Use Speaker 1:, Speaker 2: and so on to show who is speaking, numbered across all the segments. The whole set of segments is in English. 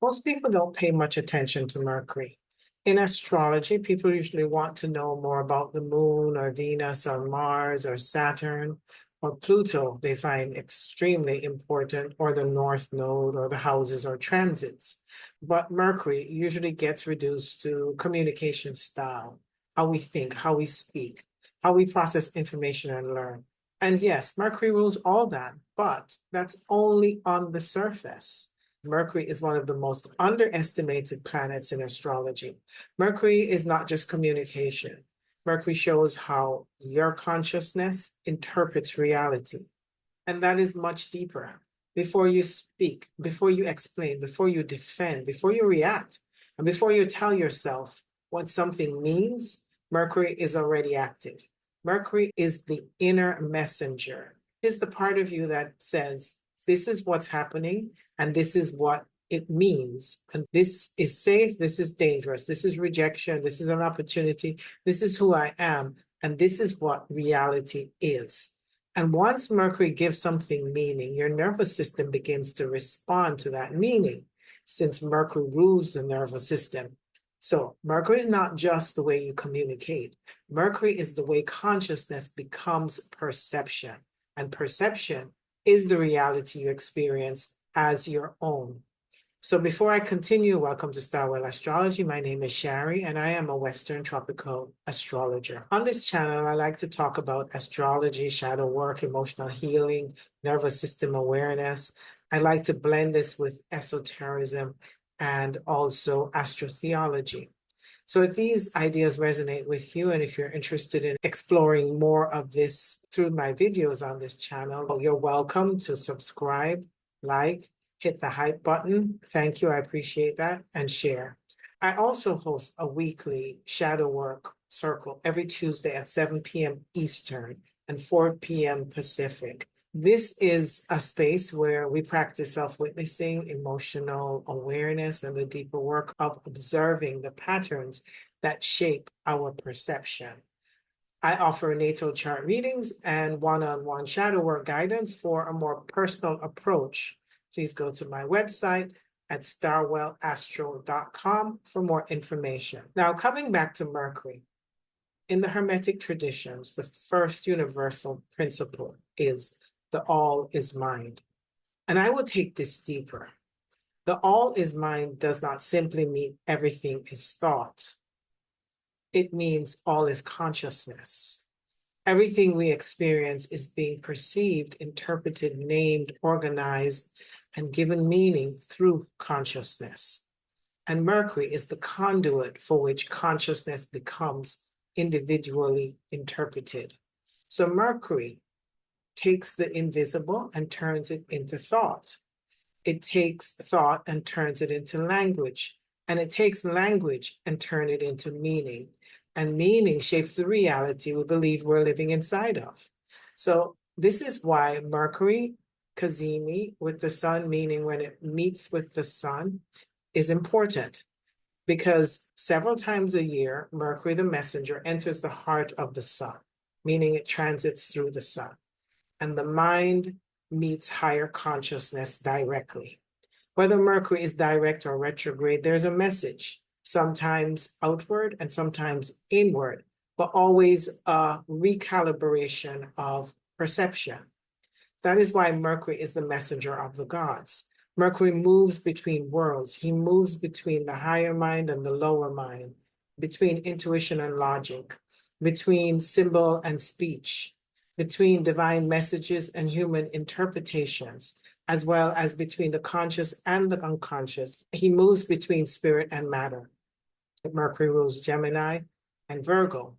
Speaker 1: Most people don't pay much attention to Mercury. In astrology, people usually want to know more about the moon or Venus or Mars or Saturn or Pluto, they find extremely important, or the North Node or the houses or transits. But Mercury usually gets reduced to communication style, how we think, how we speak, how we process information and learn. And yes, Mercury rules all that, but that's only on the surface. Mercury is one of the most underestimated planets in astrology. Mercury is not just communication. Mercury shows how your consciousness interprets reality. And that is much deeper. Before you speak, before you explain, before you defend, before you react, and before you tell yourself what something means, Mercury is already active. Mercury is the inner messenger. It's the part of you that says, this is what's happening, and this is what it means. And this is safe, this is dangerous, this is rejection, this is an opportunity, this is who I am, and this is what reality is. And once Mercury gives something meaning, your nervous system begins to respond to that meaning, since Mercury rules the nervous system. So Mercury is not just the way you communicate. Mercury is the way consciousness becomes perception. And perception is the reality you experience as your own. So before I continue, welcome to Starwell Astrology. My name is Shari, and I am a Western tropical astrologer. On this channel, I like to talk about astrology, shadow work, emotional healing, nervous system awareness. I like to blend this with esotericism and also astrotheology. So if these ideas resonate with you, and if you're interested in exploring more of this through my videos on this channel, you're welcome to subscribe, like, hit the hype button. Thank you, I appreciate that, and share. I also host a weekly shadow work circle every Tuesday at 7 p.m. Eastern and 4 p.m. Pacific. This is a space where we practice self-witnessing, emotional awareness, and the deeper work of observing the patterns that shape our perception. I offer natal chart readings and one-on-one shadow work guidance for a more personal approach. Please go to my website at starwellastro.com for more information. Now, coming back to Mercury, in the Hermetic traditions, the first universal principle is the all is mind. And I will take this deeper. The all is mind does not simply mean everything is thought. It means all is consciousness. Everything we experience is being perceived, interpreted, named, organized, and given meaning through consciousness. And Mercury is the conduit for which consciousness becomes individually interpreted. So Mercury takes the invisible and turns it into thought. It takes thought and turns it into language. And it takes language and turns it into meaning. And meaning shapes the reality we believe we're living inside of. So this is why Mercury, Cazimi, with the sun, meaning when it meets with the sun, is important. Because several times a year, Mercury, the messenger, enters the heart of the sun, meaning it transits through the sun. And the mind meets higher consciousness directly. Whether Mercury is direct or retrograde, there's a message, sometimes outward and sometimes inward, but always a recalibration of perception. That is why Mercury is the messenger of the gods. Mercury moves between worlds. He moves between the higher mind and the lower mind, between intuition and logic, between symbol and speech, between divine messages and human interpretations, as well as between the conscious and the unconscious. He moves between spirit and matter. Mercury rules Gemini and Virgo.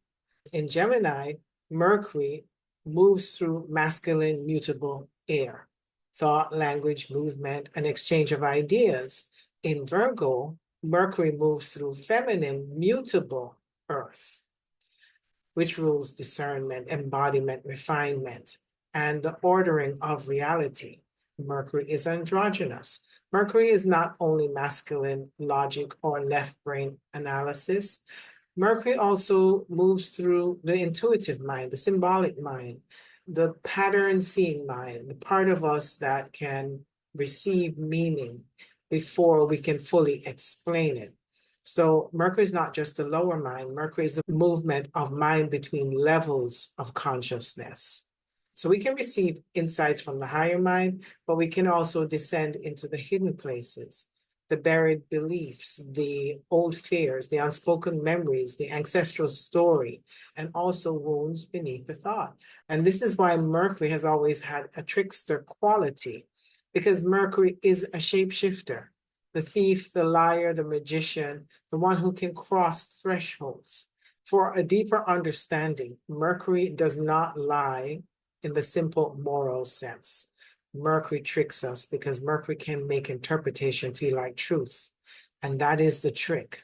Speaker 1: In Gemini, Mercury moves through masculine mutable air, thought, language, movement, and exchange of ideas. In Virgo, Mercury moves through feminine mutable earth, which rules discernment, embodiment, refinement, and the ordering of reality. Mercury is androgynous. Mercury is not only masculine logic or left brain analysis. Mercury also moves through the intuitive mind, the symbolic mind, the pattern seeing mind, the part of us that can receive meaning before we can fully explain it. So Mercury is not just the lower mind. Mercury is the movement of mind between levels of consciousness. So we can receive insights from the higher mind, but we can also descend into the hidden places, the buried beliefs, the old fears, the unspoken memories, the ancestral story, and also wounds beneath the thought. And this is why Mercury has always had a trickster quality, because Mercury is a shapeshifter, the thief, the liar, the magician, the one who can cross thresholds. For a deeper understanding, Mercury does not lie in the simple moral sense. Mercury tricks us because Mercury can make interpretation feel like truth. And that is the trick.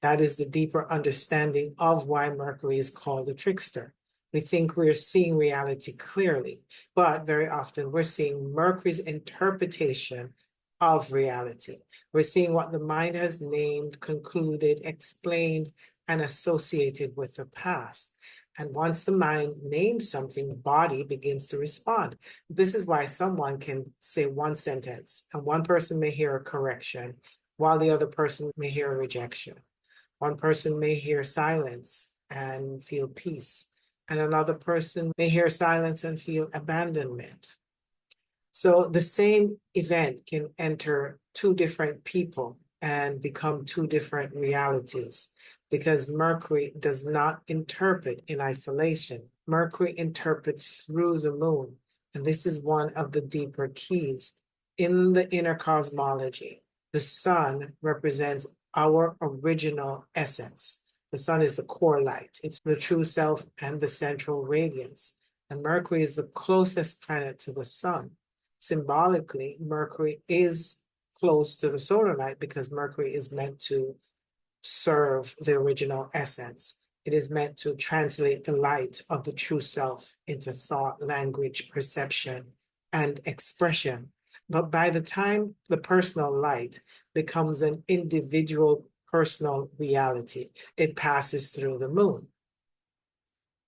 Speaker 1: That is the deeper understanding of why Mercury is called a trickster. We think we're seeing reality clearly, but very often we're seeing Mercury's interpretation of reality. We're seeing what the mind has named, concluded, explained, and associated with the past. And once the mind names something, the body begins to respond. This is why someone can say one sentence, and one person may hear a correction, while the other person may hear a rejection. One person may hear silence and feel peace, and another person may hear silence and feel abandonment. So the same event can enter two different people and become two different realities, because Mercury does not interpret in isolation. Mercury interprets through the moon, and this is one of the deeper keys in the inner cosmology. The sun represents our original essence. The sun is the core light. It's the true self and the central radiance. And Mercury is the closest planet to the sun. Symbolically, Mercury is close to the solar light because Mercury is meant to serve the original essence. It is meant to translate the light of the true self into thought, language, perception, and expression. But by the time the personal light becomes an individual personal reality, it passes through the moon.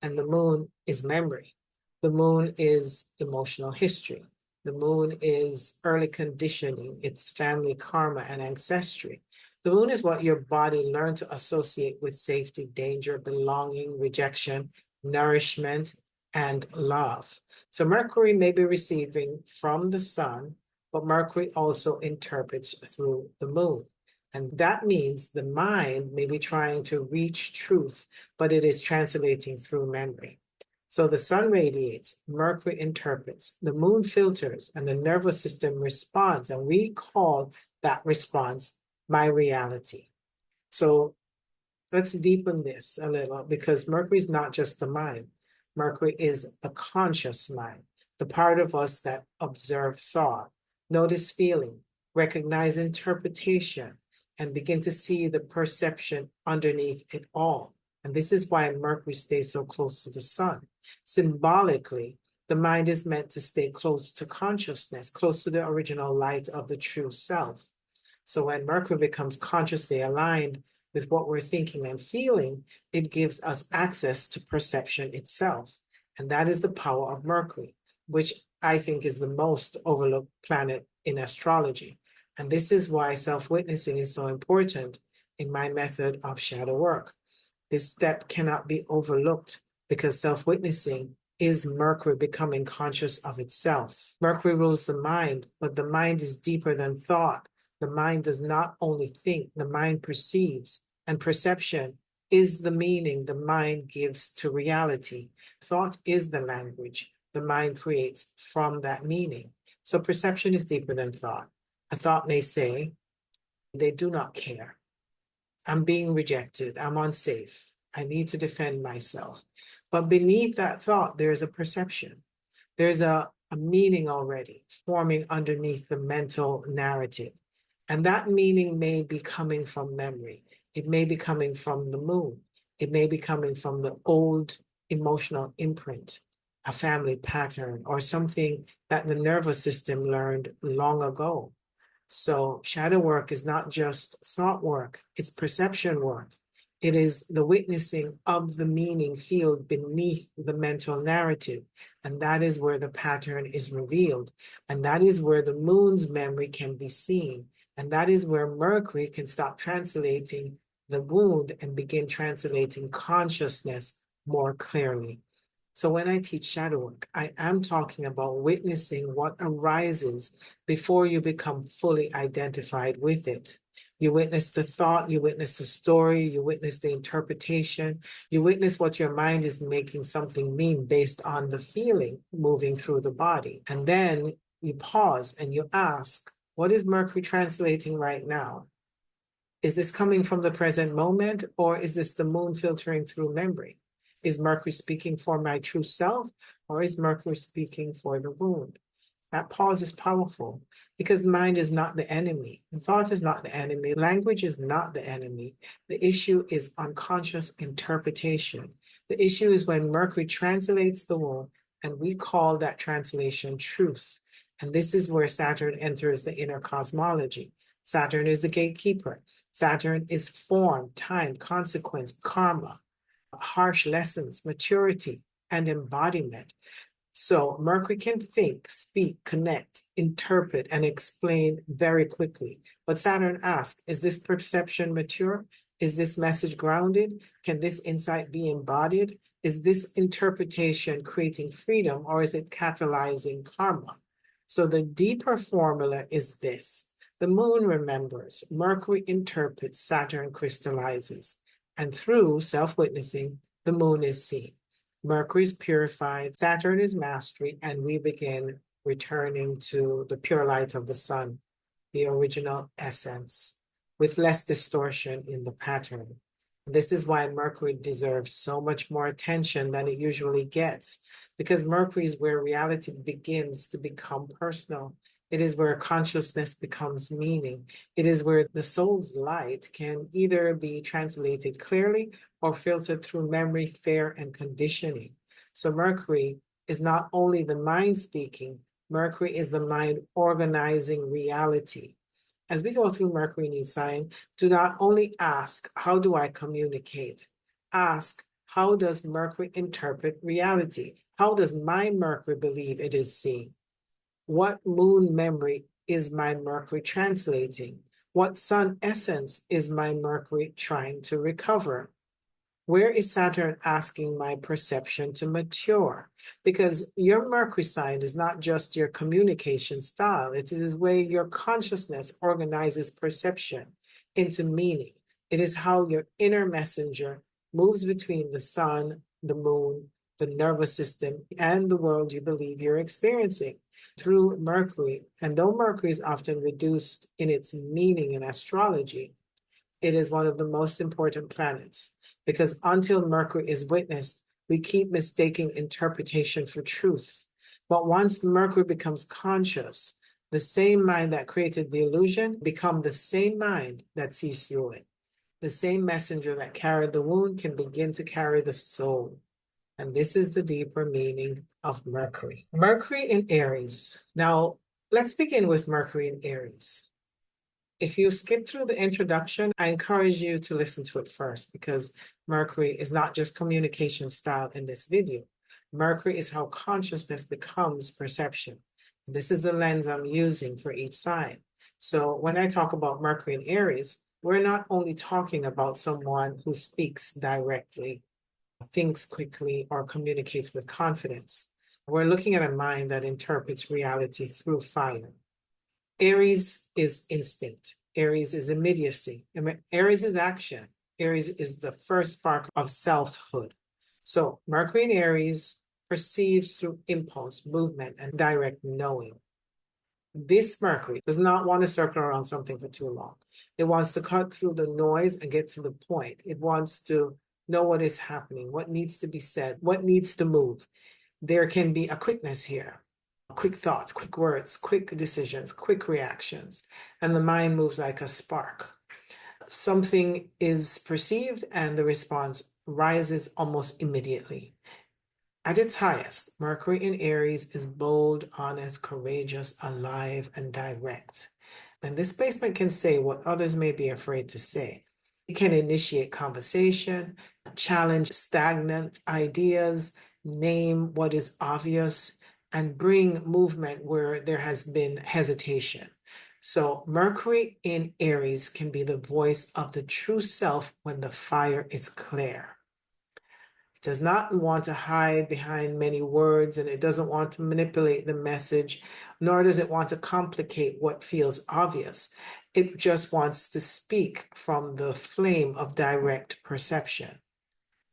Speaker 1: And the moon is memory. The moon is emotional history. The moon is early conditioning, it's family karma and ancestry. The moon is what your body learned to associate with safety, danger, belonging, rejection, nourishment, and love. So Mercury may be receiving from the sun, but Mercury also interprets through the moon. And that means the mind may be trying to reach truth, but it is translating through memory. So the sun radiates, Mercury interprets, the moon filters, and the nervous system responds. And we call that response my reality. So let's deepen this a little, because Mercury is not just the mind. Mercury is the conscious mind, the part of us that observe thought, notice feeling, recognize interpretation, and begin to see the perception underneath it all. And this is why Mercury stays so close to the sun. Symbolically, the mind is meant to stay close to consciousness, close to the original light of the true self. So when Mercury becomes consciously aligned with what we're thinking and feeling, it gives us access to perception itself. And that is the power of Mercury, which I think is the most overlooked planet in astrology. And this is why self-witnessing is so important in my method of shadow work. This step cannot be overlooked, because self-witnessing is Mercury becoming conscious of itself. Mercury rules the mind, but the mind is deeper than thought. The mind does not only think, the mind perceives, and perception is the meaning the mind gives to reality. Thought is the language the mind creates from that meaning. So perception is deeper than thought. A thought may say, they do not care. I'm being rejected. I'm unsafe. I need to defend myself. But beneath that thought, there is a perception. There's a meaning already forming underneath the mental narrative. And that meaning may be coming from memory. It may be coming from the moon. It may be coming from the old emotional imprint, a family pattern, or something that the nervous system learned long ago. So shadow work is not just thought work, it's perception work. It is the witnessing of the meaning field beneath the mental narrative. And that is where the pattern is revealed. And that is where the moon's memory can be seen. And that is where Mercury can stop translating the wound and begin translating consciousness more clearly. So when I teach shadow work, I am talking about witnessing what arises before you become fully identified with it. You witness the thought, you witness the story, you witness the interpretation, you witness what your mind is making something mean based on the feeling moving through the body. And then you pause and you ask, what is Mercury translating right now? Is this coming from the present moment, or is this the moon filtering through memory? Is Mercury speaking for my true self, or is Mercury speaking for the wound? That pause is powerful because mind is not the enemy. The thought is not the enemy. Language is not the enemy. The issue is unconscious interpretation. The issue is when Mercury translates the wound, and we call that translation truth. And this is where Saturn enters the inner cosmology. Saturn is the gatekeeper. Saturn is form, time, consequence, karma, harsh lessons, maturity, and embodiment. So Mercury can think, speak, connect, interpret, and explain very quickly. But Saturn asks, is this perception mature? Is this message grounded? Can this insight be embodied? Is this interpretation creating freedom, or is it catalyzing karma? So the deeper formula is this. The moon remembers, Mercury interprets, Saturn crystallizes. And through self-witnessing, the moon is seen. Mercury is purified, Saturn is mastery, and we begin returning to the pure light of the sun, the original essence, with less distortion in the pattern. This is why Mercury deserves so much more attention than it usually gets, because Mercury is where reality begins to become personal. It is where consciousness becomes meaning. It is where the soul's light can either be translated clearly or filtered through memory, fear, and conditioning. So Mercury is not only the mind speaking, Mercury is the mind organizing reality. As we go through Mercury in each sign, do not only ask, how do I communicate? Ask, how does Mercury interpret reality? How does my Mercury believe it is seen? What moon memory is my Mercury translating? What sun essence is my Mercury trying to recover? Where is Saturn asking my perception to mature? Because your Mercury sign is not just your communication style, it is where your consciousness organizes perception into meaning. It is how your inner messenger moves between the sun, the moon, the nervous system, and the world you believe you're experiencing through Mercury. And though Mercury is often reduced in its meaning in astrology, it is one of the most important planets because until Mercury is witnessed, we keep mistaking interpretation for truth. But once Mercury becomes conscious, the same mind that created the illusion become the same mind that sees through it. The same messenger that carried the wound can begin to carry the soul. And this is the deeper meaning of Mercury. Mercury in Aries. Now, let's begin with Mercury in Aries. If you skip through the introduction, I encourage you to listen to it first because Mercury is not just communication style in this video. Mercury is how consciousness becomes perception. This is the lens I'm using for each sign. So when I talk about Mercury in Aries, we're not only talking about someone who speaks directly, thinks quickly, or communicates with confidence. We're looking at a mind that interprets reality through fire. Aries is instinct. Aries is immediacy. Aries is action. Aries is the first spark of selfhood. So Mercury in Aries perceives through impulse, movement, and direct knowing. This Mercury does not want to circle around something for too long. It wants to cut through the noise and get to the point. It wants to know what is happening, what needs to be said, what needs to move. There can be a quickness here. Quick thoughts, quick words, quick decisions, quick reactions, and the mind moves like a spark. Something is perceived and the response rises almost immediately. At its highest, Mercury in Aries is bold, honest, courageous, alive, and direct. And this placement can say what others may be afraid to say. It can initiate conversation, challenge stagnant ideas, name what is obvious, and bring movement where there has been hesitation. So Mercury in Aries can be the voice of the true self when the fire is clear. It does not want to hide behind many words, and it doesn't want to manipulate the message, nor does it want to complicate what feels obvious. It just wants to speak from the flame of direct perception.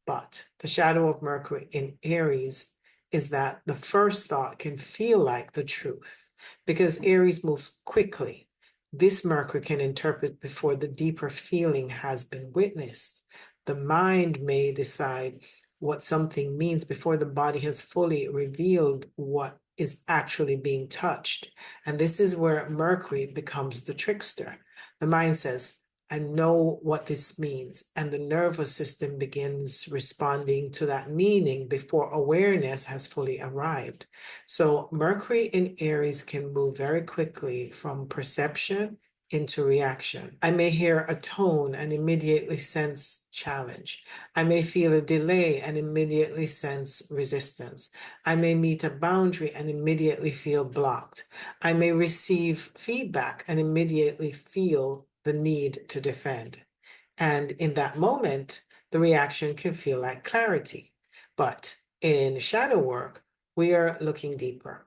Speaker 1: But the shadow of Mercury in Aries is that the first thought can feel like the truth because Aries moves quickly. This Mercury can interpret before the deeper feeling has been witnessed. The mind may decide what something means before the body has fully revealed what is actually being touched. And this is where Mercury becomes the trickster. The mind says, I know what this means. And the nervous system begins responding to that meaning before awareness has fully arrived. So Mercury in Aries can move very quickly from perception into reaction. I may hear a tone and immediately sense challenge. I may feel a delay and immediately sense resistance. I may meet a boundary and immediately feel blocked. I may receive feedback and immediately feel the need to defend. And in that moment, the reaction can feel like clarity. But in shadow work, we are looking deeper.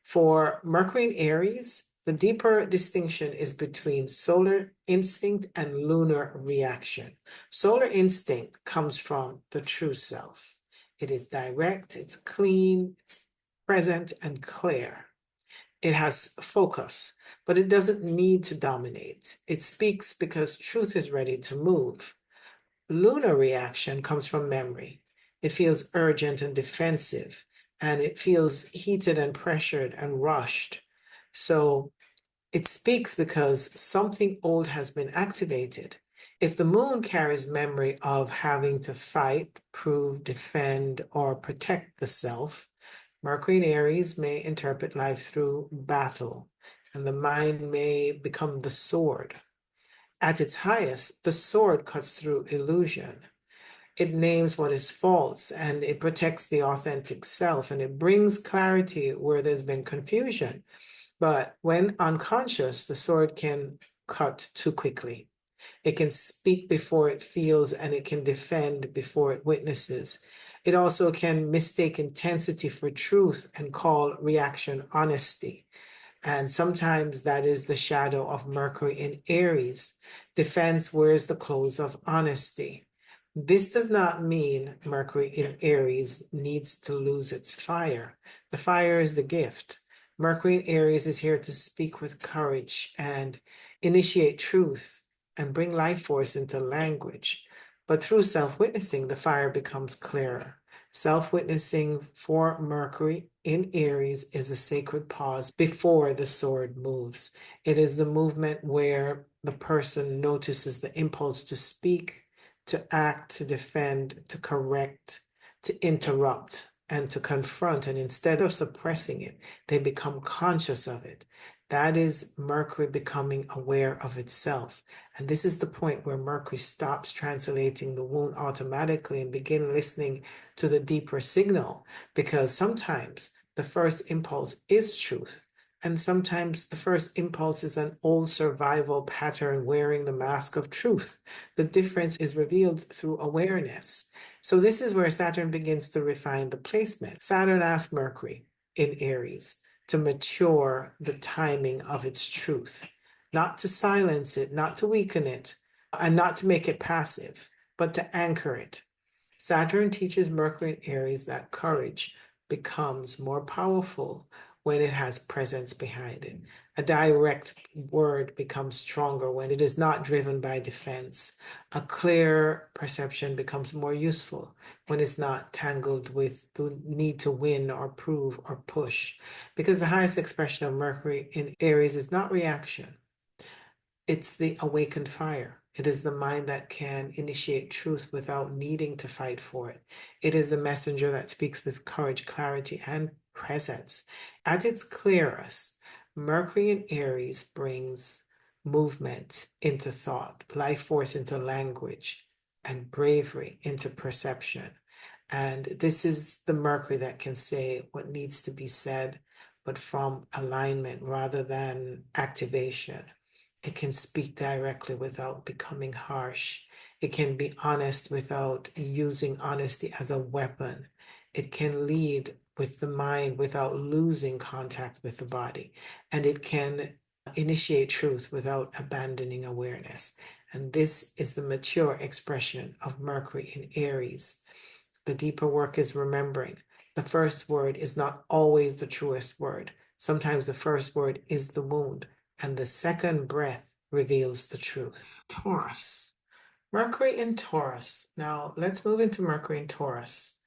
Speaker 1: For Mercury in Aries, the deeper distinction is between solar instinct and lunar reaction. Solar instinct comes from the true self. It is direct, it's clean, it's present, and clear. It has focus, but it doesn't need to dominate. It speaks because truth is ready to move. Lunar reaction comes from memory. It feels urgent and defensive, and it feels heated and pressured and rushed. So it speaks because something old has been activated. If the moon carries memory of having to fight, prove, defend, or protect the self, Mercury in Aries may interpret life through battle, and the mind may become the sword. At its highest, the sword cuts through illusion. It names what is false and it protects the authentic self and it brings clarity where there's been confusion. But when unconscious, the sword can cut too quickly. It can speak before it feels and it can defend before it witnesses. It also can mistake intensity for truth and call reaction honesty. And sometimes that is the shadow of Mercury in Aries. Defense wears the clothes of honesty. This does not mean Mercury in Aries needs to lose its fire. The fire is the gift. Mercury in Aries is here to speak with courage and initiate truth and bring life force into language. But through self-witnessing, the fire becomes clearer. Self-witnessing for Mercury in Aries is a sacred pause before the sword moves. It is the movement where the person notices the impulse to speak, to act, to defend, to correct, to interrupt, and to confront. And instead of suppressing it, they become conscious of it. That is Mercury becoming aware of itself. And this is the point where Mercury stops translating the wound automatically and begin listening to the deeper signal, because sometimes the first impulse is truth. And sometimes the first impulse is an old survival pattern wearing the mask of truth. The difference is revealed through awareness. So this is where Saturn begins to refine the placement. Saturn asks Mercury in Aries to mature the timing of its truth, not to silence it, not to weaken it, and not to make it passive, but to anchor it. Saturn teaches Mercury in Aries that courage becomes more powerful when it has presence behind it. A direct word becomes stronger when it is not driven by defense. A clear perception becomes more useful when it's not tangled with the need to win or prove or push. Because the highest expression of Mercury in Aries is not reaction, it's the awakened fire. It is the mind that can initiate truth without needing to fight for it. It is the messenger that speaks with courage, clarity, and presence. At its clearest, Mercury in Aries brings movement into thought, life force into language, and bravery into perception. And this is the Mercury that can say what needs to be said, but from alignment rather than activation. It can speak directly without becoming harsh. It can be honest without using honesty as a weapon. It can lead with the mind without losing contact with the body. And it can initiate truth without abandoning awareness. And this is the mature expression of Mercury in Aries. The deeper work is remembering. The first word is not always the truest word. Sometimes the first word is the wound, and the second breath reveals the truth. Taurus. Mercury in Taurus. Now, let's move into Mercury in Taurus.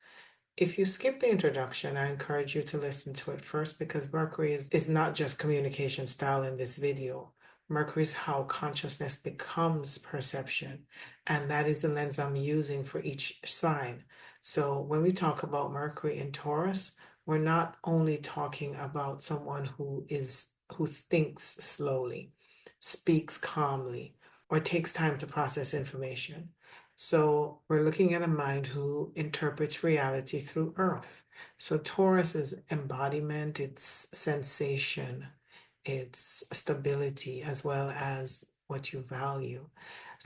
Speaker 1: If you skip the introduction, I encourage you to listen to it first because Mercury is not just communication style in this video. Mercury is how consciousness becomes perception, and that is the lens I'm using for each sign. So when we talk about Mercury in Taurus, we're not only talking about someone who thinks slowly, speaks calmly, or takes time to process information. So we're looking at a mind who interprets reality through earth. So Taurus is embodiment, it's sensation, it's stability, as well as what you value.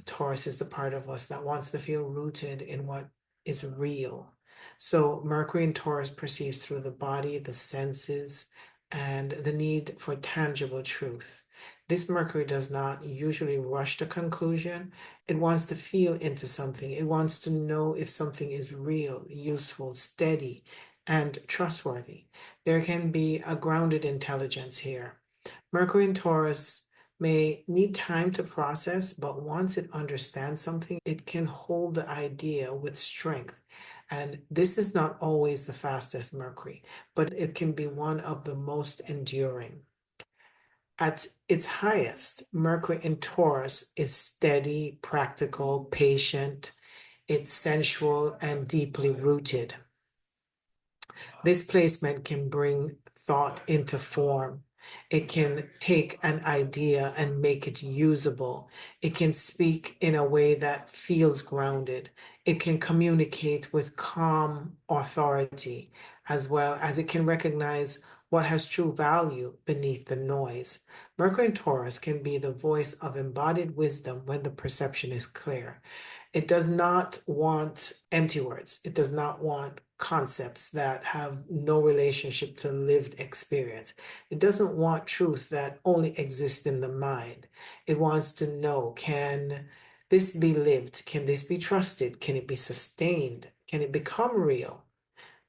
Speaker 1: Taurus is the part of us that wants to feel rooted in what is real. So Mercury in Taurus perceives through the body, the senses, and the need for tangible truth. This Mercury does not usually rush to conclusion. It wants to feel into something. It wants to know if something is real, useful, steady, and trustworthy. There can be a grounded intelligence here. Mercury in Taurus may need time to process, but once it understands something, it can hold the idea with strength. And this is not always the fastest Mercury, but it can be one of the most enduring. At its highest, Mercury in Taurus is steady, practical, patient, it's sensual and deeply rooted. This placement can bring thought into form. It can take an idea and make it usable. It can speak in a way that feels grounded. It can communicate with calm authority, as well as it can recognize what has true value beneath the noise. Mercury in Taurus can be the voice of embodied wisdom when the perception is clear. It does not want empty words. It does not want concepts that have no relationship to lived experience. It doesn't want truth that only exists in the mind. It wants to know, can this be lived? Can this be trusted? Can it be sustained? Can it become real?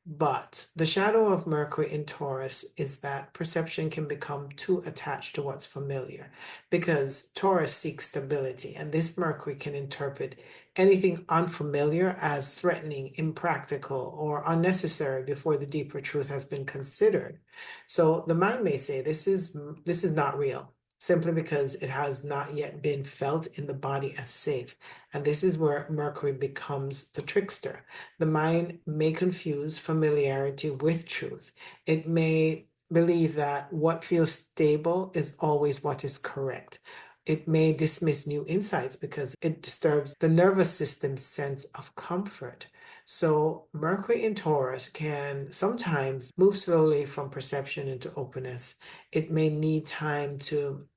Speaker 1: But the shadow of Mercury in Taurus is that perception can become too attached to what's familiar because Taurus seeks stability, and this Mercury can interpret anything unfamiliar as threatening, impractical, or unnecessary before the deeper truth has been considered. So the mind may say this is not real, simply because it has not yet been felt in the body as safe. And this is where Mercury becomes the trickster. The mind may confuse familiarity with truth. It may believe that what feels stable is always what is correct. It may dismiss new insights because it disturbs the nervous system's sense of comfort. So, Mercury in Taurus can sometimes move slowly from perception into openness. It may need time to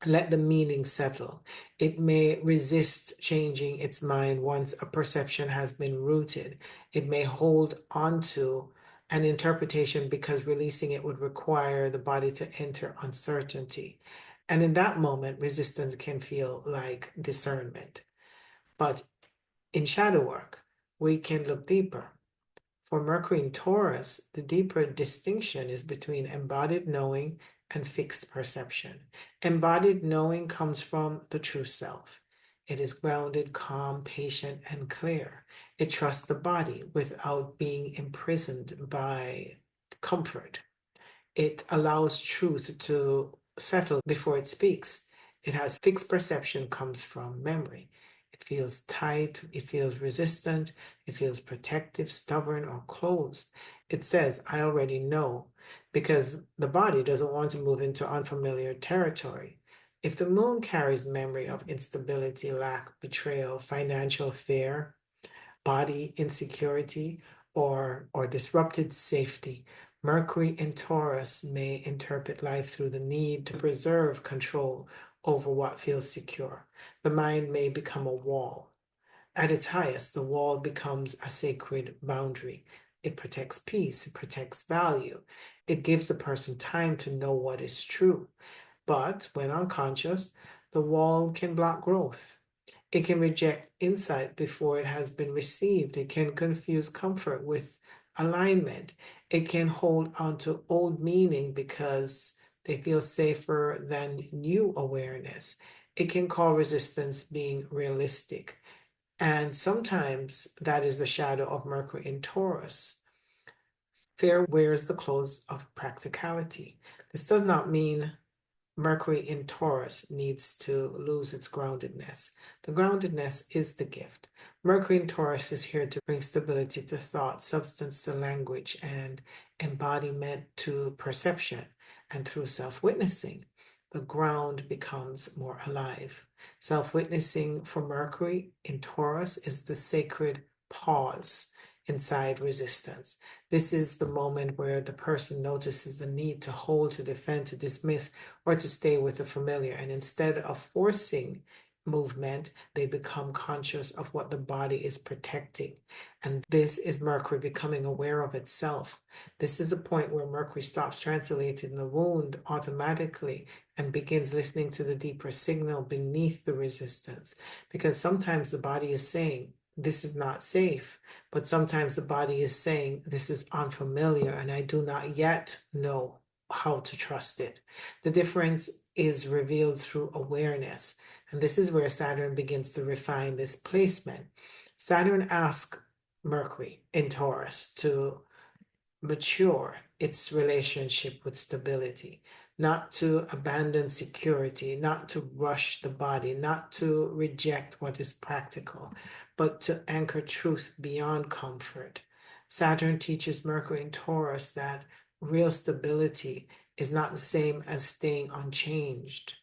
Speaker 1: let the meaning settle. It may resist changing its mind once a perception has been rooted. It may hold on to an interpretation because releasing it would require the body to enter uncertainty. And in that moment, resistance can feel like discernment. But in shadow work, we can look deeper. For Mercury in Taurus, the deeper distinction is between embodied knowing and fixed perception. Embodied knowing comes from the true self. It is grounded, calm, patient, and clear. It trusts the body without being imprisoned by comfort. It allows truth to settle before it speaks. It has fixed perception comes from memory. It feels tight, it feels resistant, it feels protective, stubborn, or closed. It says, I already know, because the body doesn't want to move into unfamiliar territory. If the moon carries memory of instability, lack, betrayal, financial fear, body insecurity, or disrupted safety, Mercury in Taurus may interpret life through the need to preserve control over what feels secure. The mind may become a wall. At its highest, the wall becomes a sacred boundary. It protects peace, it protects value. It gives the person time to know what is true. But when unconscious, the wall can block growth. It can reject insight before it has been received. It can confuse comfort with alignment. It can hold on to old meaning because they feel safer than new awareness. It can call resistance being realistic. And sometimes that is the shadow of Mercury in Taurus. Fear wears the clothes of practicality. This does not mean Mercury in Taurus needs to lose its groundedness. The groundedness is the gift. Mercury in Taurus is here to bring stability to thought, substance to language, and embodiment to perception. And through self-witnessing, the ground becomes more alive. Self-witnessing for Mercury in Taurus is the sacred pause inside resistance. This is the moment where the person notices the need to hold, to defend, to dismiss, or to stay with the familiar. And instead of forcing movement, they become conscious of what the body is protecting. And this is Mercury becoming aware of itself. This is the point where Mercury stops translating the wound automatically and begins listening to the deeper signal beneath the resistance. Because sometimes the body is saying, this is not safe. But sometimes the body is saying, this is unfamiliar and I do not yet know how to trust it. The difference is revealed through awareness. And this is where Saturn begins to refine this placement. Saturn asks Mercury in Taurus to mature its relationship with stability, not to abandon security, not to rush the body, not to reject what is practical, but to anchor truth beyond comfort. Saturn teaches Mercury in Taurus that real stability is not the same as staying unchanged.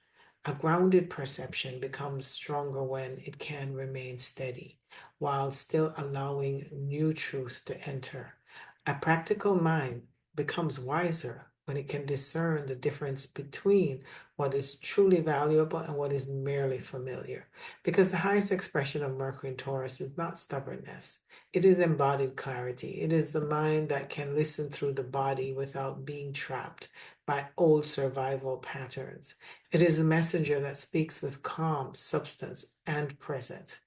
Speaker 1: A grounded perception becomes stronger when it can remain steady, while still allowing new truth to enter. A practical mind becomes wiser when it can discern the difference between what is truly valuable and what is merely familiar. Because the highest expression of Mercury in Taurus is not stubbornness, it is embodied clarity. It is the mind that can listen through the body without being trapped by old survival patterns. It is the messenger that speaks with calm, substance, and presence.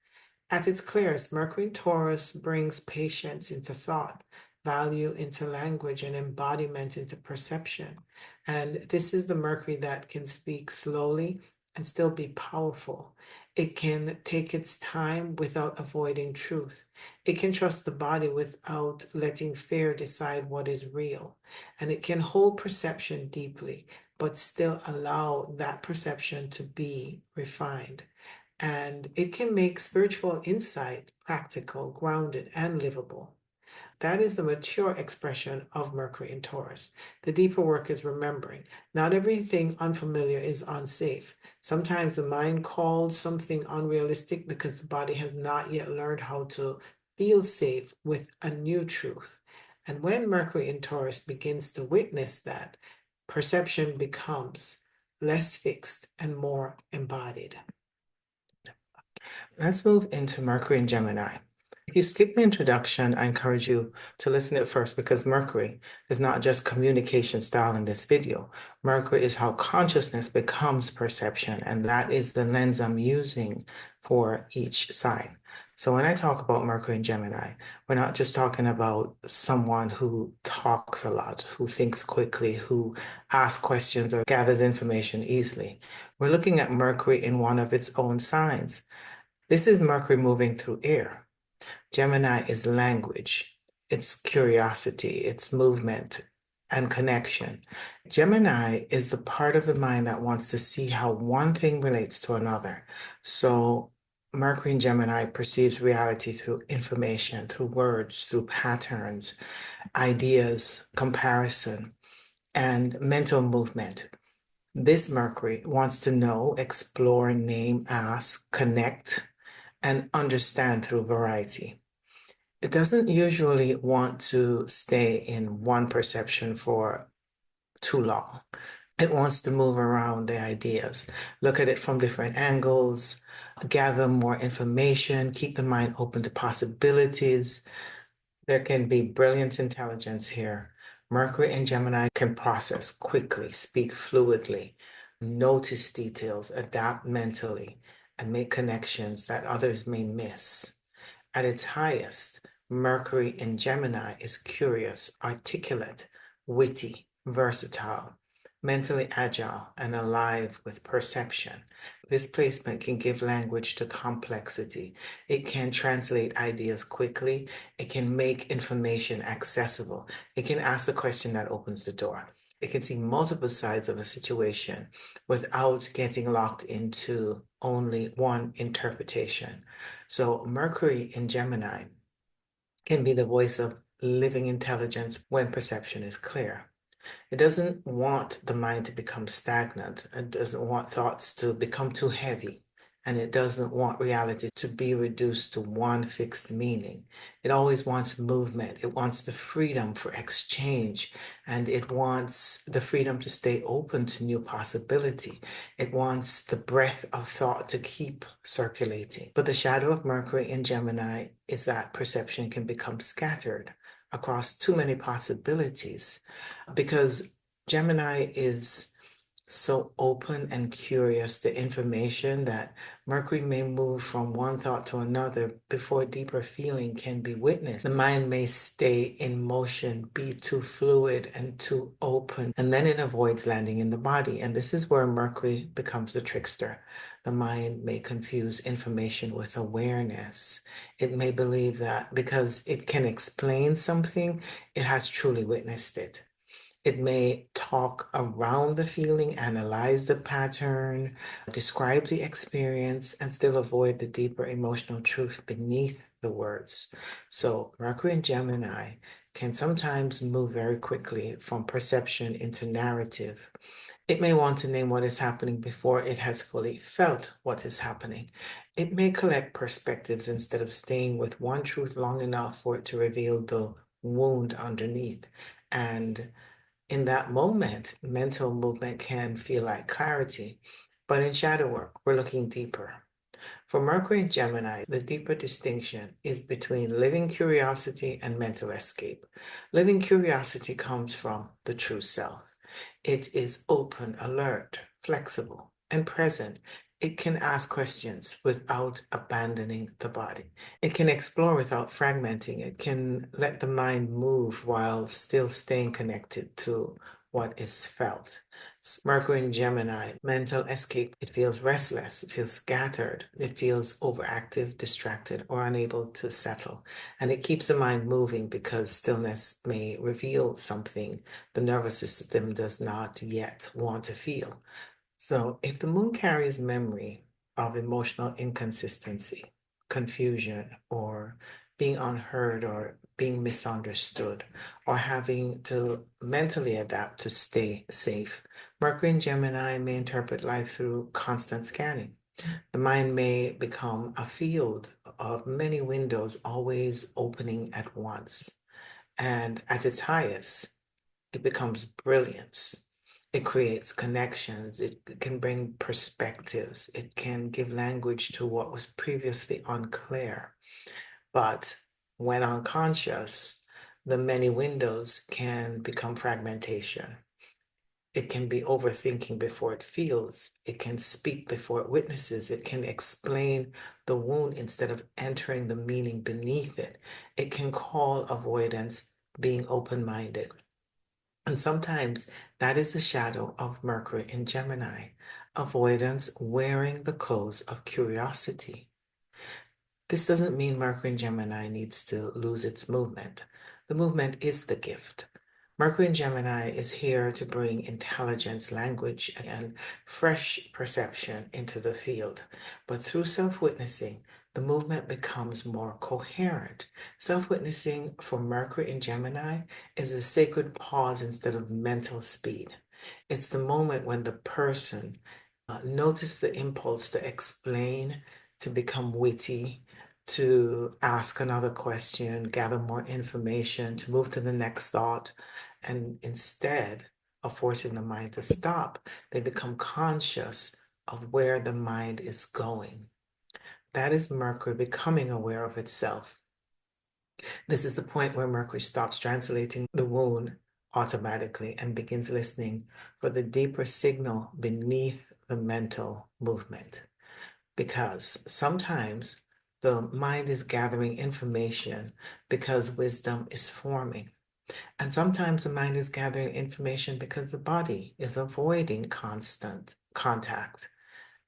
Speaker 1: At its clearest, Mercury in Taurus brings patience into thought, value into language, and embodiment into perception. And this is the Mercury that can speak slowly and still be powerful. It can take its time without avoiding truth. It can trust the body without letting fear decide what is real. And it can hold perception deeply, but still allow that perception to be refined. And it can make spiritual insight practical, grounded, and livable. That is the mature expression of Mercury in Taurus. The deeper work is remembering. Not everything unfamiliar is unsafe. Sometimes the mind calls something unrealistic because the body has not yet learned how to feel safe with a new truth. And when Mercury in Taurus begins to witness that, perception becomes less fixed and more embodied. Let's move into Mercury and Gemini. If you skip the introduction, I encourage you to listen to it first because Mercury is not just communication style in this video. Mercury is how consciousness becomes perception, and that is the lens I'm using for each sign. So when I talk about Mercury and Gemini, we're not just talking about someone who talks a lot, who thinks quickly, who asks questions or gathers information easily. We're looking at Mercury in one of its own signs. This is Mercury moving through air. Gemini is language, it's curiosity, it's movement and connection. Gemini is the part of the mind that wants to see how one thing relates to another. So Mercury in Gemini perceives reality through information, through words, through patterns, ideas, comparison, and mental movement. This Mercury wants to know, explore, name, ask, connect, and understand through variety. It doesn't usually want to stay in one perception for too long. It wants to move around the ideas, look at it from different angles, gather more information, keep the mind open to possibilities. There can be brilliant intelligence here. Mercury and Gemini can process quickly, speak fluidly, notice details, adapt mentally, and make connections that others may miss. At its highest, Mercury in Gemini is curious, articulate, witty, versatile, mentally agile, and alive with perception. This placement can give language to complexity. It can translate ideas quickly. It can make information accessible. It can ask a question that opens the door. It can see multiple sides of a situation without getting locked into only one interpretation. So Mercury in Gemini can be the voice of living intelligence when perception is clear. It doesn't want the mind to become stagnant. It doesn't want thoughts to become too heavy. And it doesn't want reality to be reduced to one fixed meaning. It always wants movement. It wants the freedom for exchange. And it wants the freedom to stay open to new possibility. It wants the breath of thought to keep circulating. But the shadow of Mercury in Gemini is that perception can become scattered across too many possibilities because Gemini is so open and curious to information that Mercury may move from one thought to another before deeper feeling can be witnessed. The mind may stay in motion, be too fluid and too open, and then it avoids landing in the body. And this is where Mercury becomes the trickster. The mind may confuse information with awareness. It may believe that because it can explain something, it has truly witnessed it. It may talk around the feeling, analyze the pattern, describe the experience, and still avoid the deeper emotional truth beneath the words. So, Mercury and Gemini can sometimes move very quickly from perception into narrative. It may want to name what is happening before it has fully felt what is happening. It may collect perspectives instead of staying with one truth long enough for it to reveal the wound underneath. And in that moment, mental movement can feel like clarity, but in shadow work, we're looking deeper. For Mercury and Gemini, the deeper distinction is between living curiosity and mental escape. Living curiosity comes from the true self. It is open, alert, flexible, and present. It can ask questions without abandoning the body. It can explore without fragmenting. It can let the mind move while still staying connected to what is felt. Mercury in Gemini, mental escape. It feels restless, it feels scattered, it feels overactive, distracted, or unable to settle. And it keeps the mind moving because stillness may reveal something the nervous system does not yet want to feel. So, if the moon carries memory of emotional inconsistency, confusion, or being unheard or being misunderstood, or having to mentally adapt to stay safe, Mercury and Gemini may interpret life through constant scanning. The mind may become a field of many windows, always opening at once. And at its highest, it becomes brilliance. It creates connections. It can bring perspectives. It can give language to what was previously unclear. But when unconscious, the many windows can become fragmentation. It can be overthinking before it feels. It can speak before it witnesses. It can explain the wound instead of entering the meaning beneath it. It can call avoidance being open minded. And sometimes that is the shadow of Mercury in Gemini, avoidance wearing the clothes of curiosity. This doesn't mean Mercury in Gemini needs to lose its movement. The movement is the gift. Mercury in Gemini is here to bring intelligence, language, and fresh perception into the field. But through self-witnessing, the movement becomes more coherent. Self-witnessing for Mercury in Gemini is a sacred pause instead of mental speed. It's the moment when the person notices the impulse to explain, to become witty, to ask another question, gather more information, to move to the next thought. And instead of forcing the mind to stop, they become conscious of where the mind is going. That is Mercury becoming aware of itself. This is the point where Mercury stops translating the wound automatically and begins listening for the deeper signal beneath the mental movement. Because sometimes the mind is gathering information because wisdom is forming. And sometimes the mind is gathering information because the body is avoiding constant contact.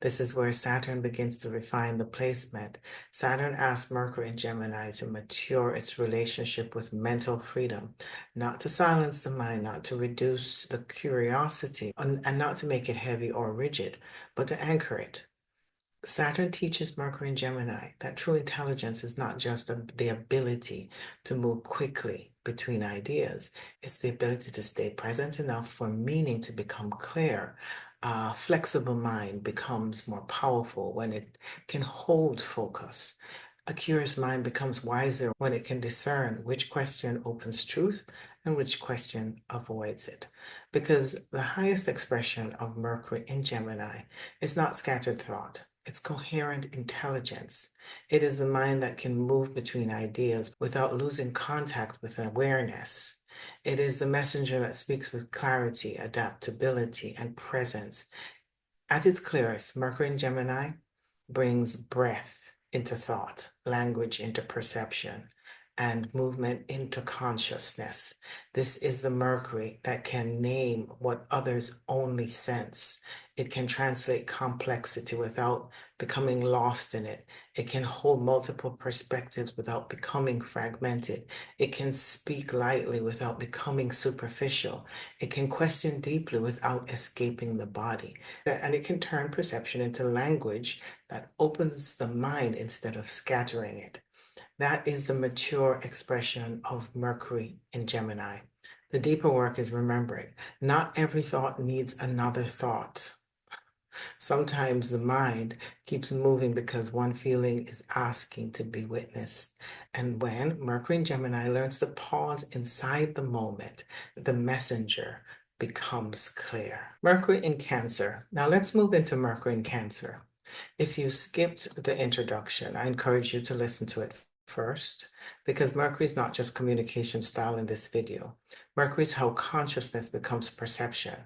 Speaker 1: This is where Saturn begins to refine the placement. Saturn asks Mercury and Gemini to mature its relationship with mental freedom, not to silence the mind, not to reduce the curiosity, and not to make it heavy or rigid, but to anchor it. Saturn teaches Mercury and Gemini that true intelligence is not just the ability to move quickly between ideas, it's the ability to stay present enough for meaning to become clear. A flexible mind becomes more powerful when it can hold focus. A curious mind becomes wiser when it can discern which question opens truth and which question avoids it. Because the highest expression of Mercury in Gemini is not scattered thought. It's coherent intelligence. It is the mind that can move between ideas without losing contact with awareness. It is the messenger that speaks with clarity, adaptability, and presence. At its clearest, Mercury in Gemini brings breath into thought, language into perception, and movement into consciousness. This is the Mercury that can name what others only sense. It can translate complexity without becoming lost in it. It can hold multiple perspectives without becoming fragmented. It can speak lightly without becoming superficial. It can question deeply without escaping the body. And it can turn perception into language that opens the mind instead of scattering it. That is the mature expression of Mercury in Gemini. The deeper work is remembering not every thought needs another thought. Sometimes the mind keeps moving because one feeling is asking to be witnessed. And when Mercury in Gemini learns to pause inside the moment, the messenger becomes clear. Mercury in Cancer. Now let's move into Mercury in Cancer. If you skipped the introduction, I encourage you to listen to it first, because Mercury is not just communication style in this video. Mercury is how consciousness becomes perception,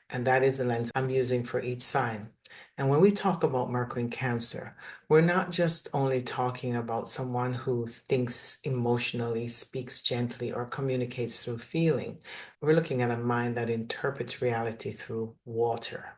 Speaker 1: and that is the lens I'm using for each sign. And when we talk about Mercury in Cancer, we're not just only talking about someone who thinks emotionally, speaks gently, or communicates through feeling. We're looking at a mind that interprets reality through water.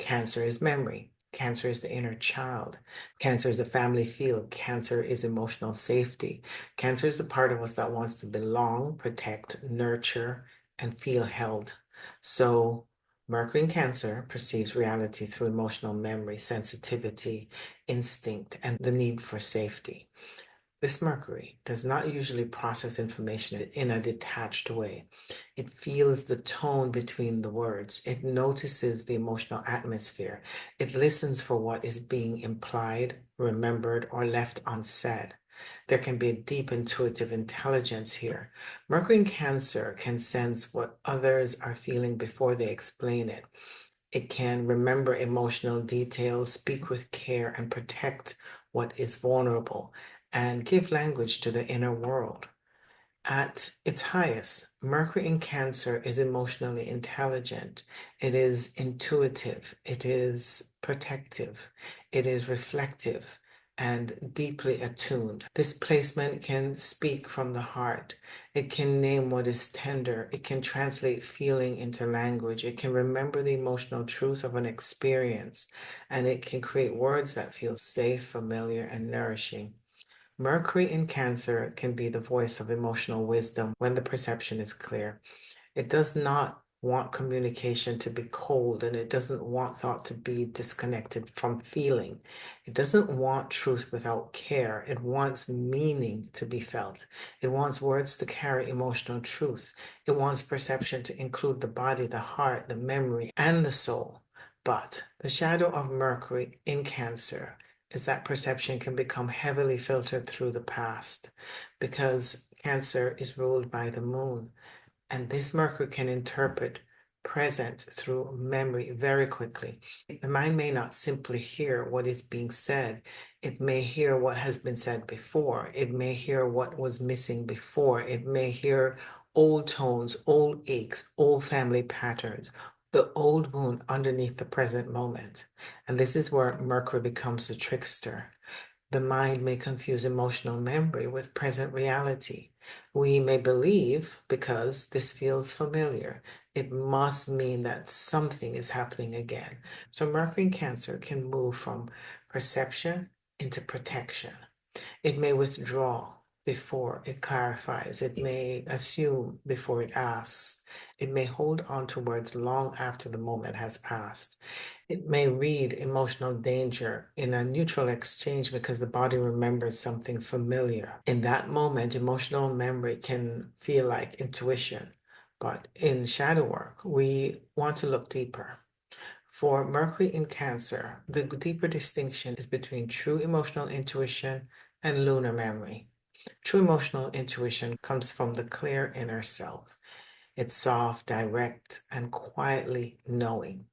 Speaker 1: Cancer is memory. Cancer is the inner child. Cancer is the family field. Cancer is emotional safety. Cancer is the part of us that wants to belong, protect, nurture, and feel held. So Mercury in Cancer perceives reality through emotional memory, sensitivity, instinct, and the need for safety. This Mercury does not usually process information in a detached way. It feels the tone between the words. It notices the emotional atmosphere. It listens for what is being implied, remembered, or left unsaid. There can be a deep intuitive intelligence here. Mercury in Cancer can sense what others are feeling before they explain it. It can remember emotional details, speak with care, and protect what is vulnerable, and give language to the inner world. At its highest, Mercury in Cancer is emotionally intelligent. It is intuitive. It is protective. It is reflective and deeply attuned. This placement can speak from the heart. It can name what is tender. It can translate feeling into language. It can remember the emotional truth of an experience, and it can create words that feel safe, familiar, and nourishing. Mercury in Cancer can be the voice of emotional wisdom when the perception is clear. It does not want communication to be cold, and it doesn't want thought to be disconnected from feeling. It doesn't want truth without care. It wants meaning to be felt. It wants words to carry emotional truth. It wants perception to include the body, the heart, the memory, and the soul. But the shadow of Mercury in Cancer is that perception can become heavily filtered through the past because Cancer is ruled by the moon. And this Mercury can interpret present through memory very quickly. The mind may not simply hear what is being said, it may hear what has been said before, it may hear what was missing before, it may hear old tones, old aches, old family patterns, the old wound underneath the present moment. And this is where Mercury becomes the trickster. The mind may confuse emotional memory with present reality. We may believe, because this feels familiar, it must mean that something is happening again. So Mercury in Cancer can move from perception into protection. It may withdraw before it clarifies. It may assume before it asks. It may hold on to words long after the moment has passed. It may read emotional danger in a neutral exchange because the body remembers something familiar. In that moment, emotional memory can feel like intuition. But in shadow work, we want to look deeper. For Mercury in Cancer, the deeper distinction is between true emotional intuition and lunar memory. True emotional intuition comes from the clear inner self. It's soft, direct, and quietly knowing.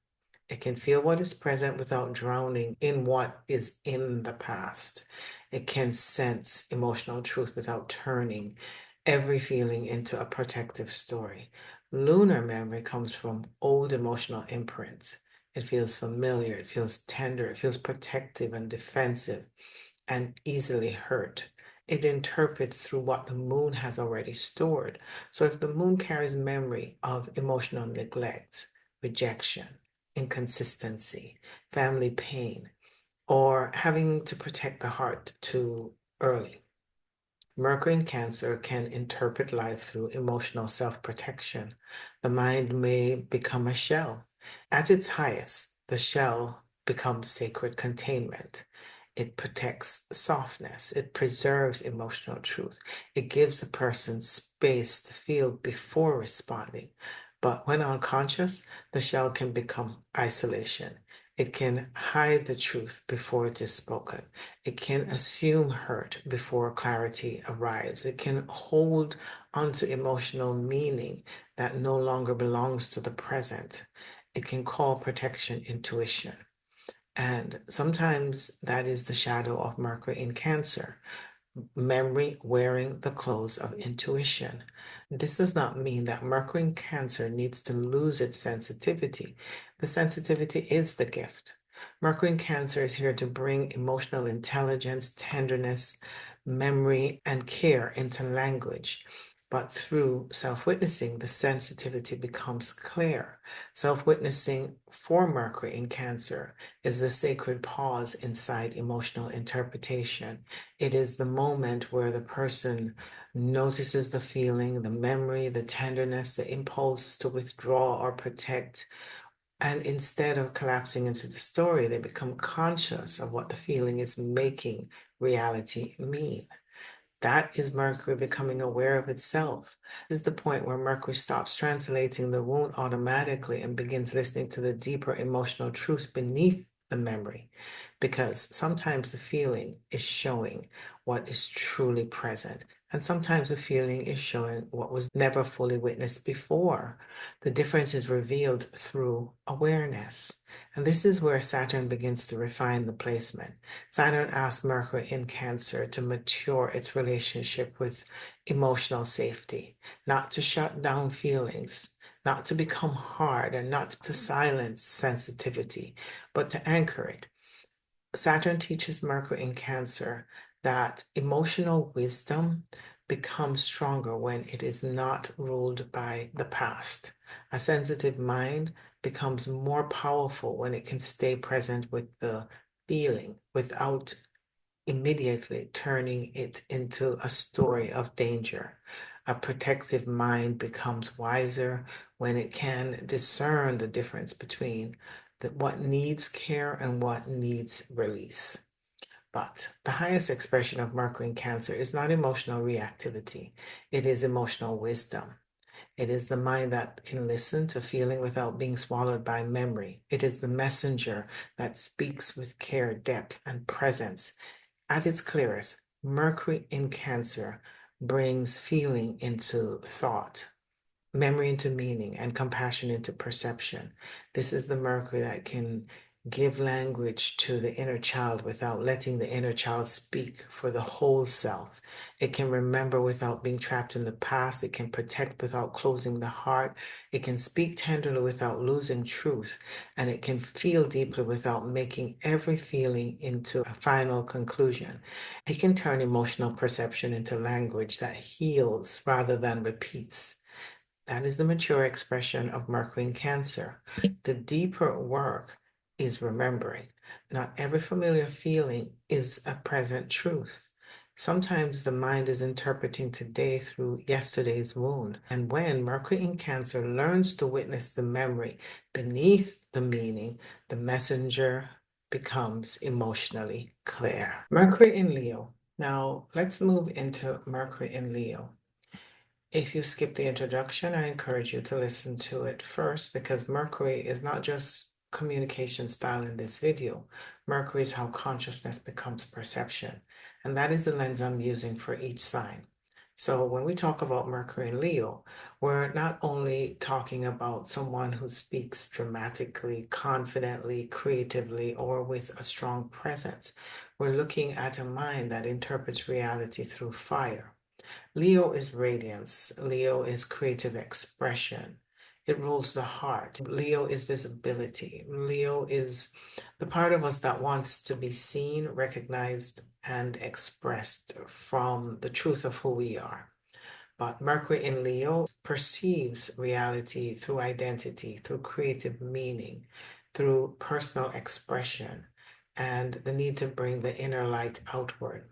Speaker 1: It can feel what is present without drowning in what is in the past. It can sense emotional truth without turning every feeling into a protective story. Lunar memory comes from old emotional imprints. It feels familiar, it feels tender, it feels protective and defensive and easily hurt. It interprets through what the moon has already stored. So if the moon carries memory of emotional neglect, rejection, inconsistency, family pain, or having to protect the heart too early, Mercury in Cancer can interpret life through emotional self-protection. The mind may become a shell. At its highest, the shell becomes sacred containment. It protects softness. It preserves emotional truth. It gives the person space to feel before responding. But when unconscious, the shell can become isolation. It can hide the truth before it is spoken. It can assume hurt before clarity arrives. It can hold onto emotional meaning that no longer belongs to the present. It can call protection intuition. And sometimes that is the shadow of Mercury in Cancer, memory wearing the clothes of intuition. This does not mean that Mercury in Cancer needs to lose its sensitivity. The sensitivity is the gift. Mercury in Cancer is here to bring emotional intelligence, tenderness, memory, and care into language. But through self-witnessing, the sensitivity becomes clear. Self-witnessing for Mercury in Cancer is the sacred pause inside emotional interpretation. It is the moment where the person notices the feeling, the memory, the tenderness, the impulse to withdraw or protect. And instead of collapsing into the story, they become conscious of what the feeling is making reality mean. That is Mercury becoming aware of itself. This is the point where Mercury stops translating the wound automatically and begins listening to the deeper emotional truth beneath the memory. Because sometimes the feeling is showing what is truly present, and sometimes the feeling is showing what was never fully witnessed before. The difference is revealed through awareness. And this is where Saturn begins to refine the placement. Saturn asks Mercury in Cancer to mature its relationship with emotional safety, not to shut down feelings, not to become hard, and not to silence sensitivity, but to anchor it. Saturn teaches Mercury in Cancer that emotional wisdom becomes stronger when it is not ruled by the past. A sensitive mind becomes more powerful when it can stay present with the feeling without immediately turning it into a story of danger. A protective mind becomes wiser when it can discern the difference between what needs care and what needs release. But the highest expression of Mercury in Cancer is not emotional reactivity, it is emotional wisdom. It is the mind that can listen to feeling without being swallowed by memory. It is the messenger that speaks with care, depth, and presence. At its clearest, Mercury in Cancer brings feeling into thought, memory into meaning, and compassion into perception. This is the Mercury that can give language to the inner child without letting the inner child speak for the whole self. It can remember without being trapped in the past. It can protect without closing the heart. It can speak tenderly without losing truth. And it can feel deeply without making every feeling into a final conclusion. It can turn emotional perception into language that heals rather than repeats. That is the mature expression of Mercury in Cancer. The deeper work is remembering. Not every familiar feeling is a present truth. Sometimes the mind is interpreting today through yesterday's wound. And when Mercury in Cancer learns to witness the memory beneath the meaning, the messenger becomes emotionally clear. Mercury in Leo. Now let's move into Mercury in Leo. If you skip the introduction, I encourage you to listen to it first because Mercury is not just communication style in this video. Mercury is how consciousness becomes perception. And that is the lens I'm using for each sign. So when we talk about Mercury in Leo, we're not only talking about someone who speaks dramatically, confidently, creatively, or with a strong presence. We're looking at a mind that interprets reality through fire. Leo is radiance. Leo is creative expression. It rules the heart. Leo is visibility. Leo is the part of us that wants to be seen, recognized, and expressed from the truth of who we are. But Mercury in Leo perceives reality through identity, through creative meaning, through personal expression, and the need to bring the inner light outward.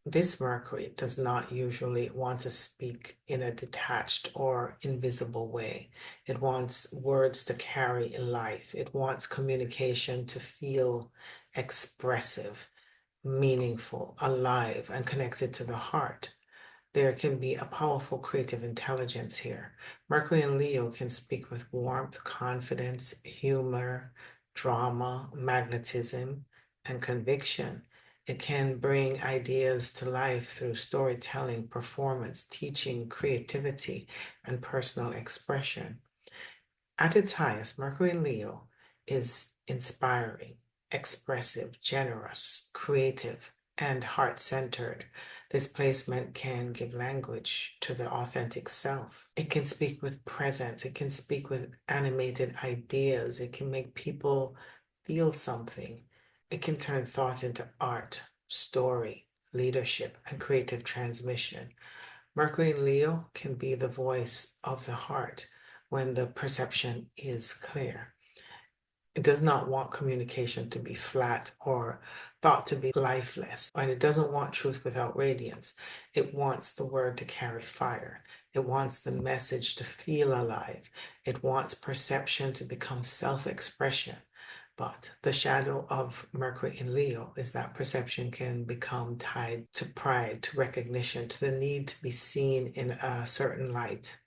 Speaker 1: This Mercury does not usually want to speak in a detached or invisible way. It wants words to carry life. It wants communication to feel expressive, meaningful, alive, and connected to the heart. There can be a powerful creative intelligence here. Mercury and Leo can speak with warmth, confidence, humor, drama, magnetism, and conviction. It can bring ideas to life through storytelling, performance, teaching, creativity, and personal expression. At its highest, Mercury in Leo is inspiring, expressive, generous, creative, and heart-centered. This placement can give language to the authentic self. It can speak with presence. It can speak with animated ideas. It can make people feel something. It can turn thought into art, story, leadership, and creative transmission. Mercury in Leo can be the voice of the heart when the perception is clear. It does not want communication to be flat or thought to be lifeless, and it doesn't want truth without radiance. It wants the word to carry fire. It wants the message to feel alive. It wants perception to become self-expression. But the shadow of Mercury in Leo is that perception can become tied to pride, to recognition, to the need to be seen in a certain light.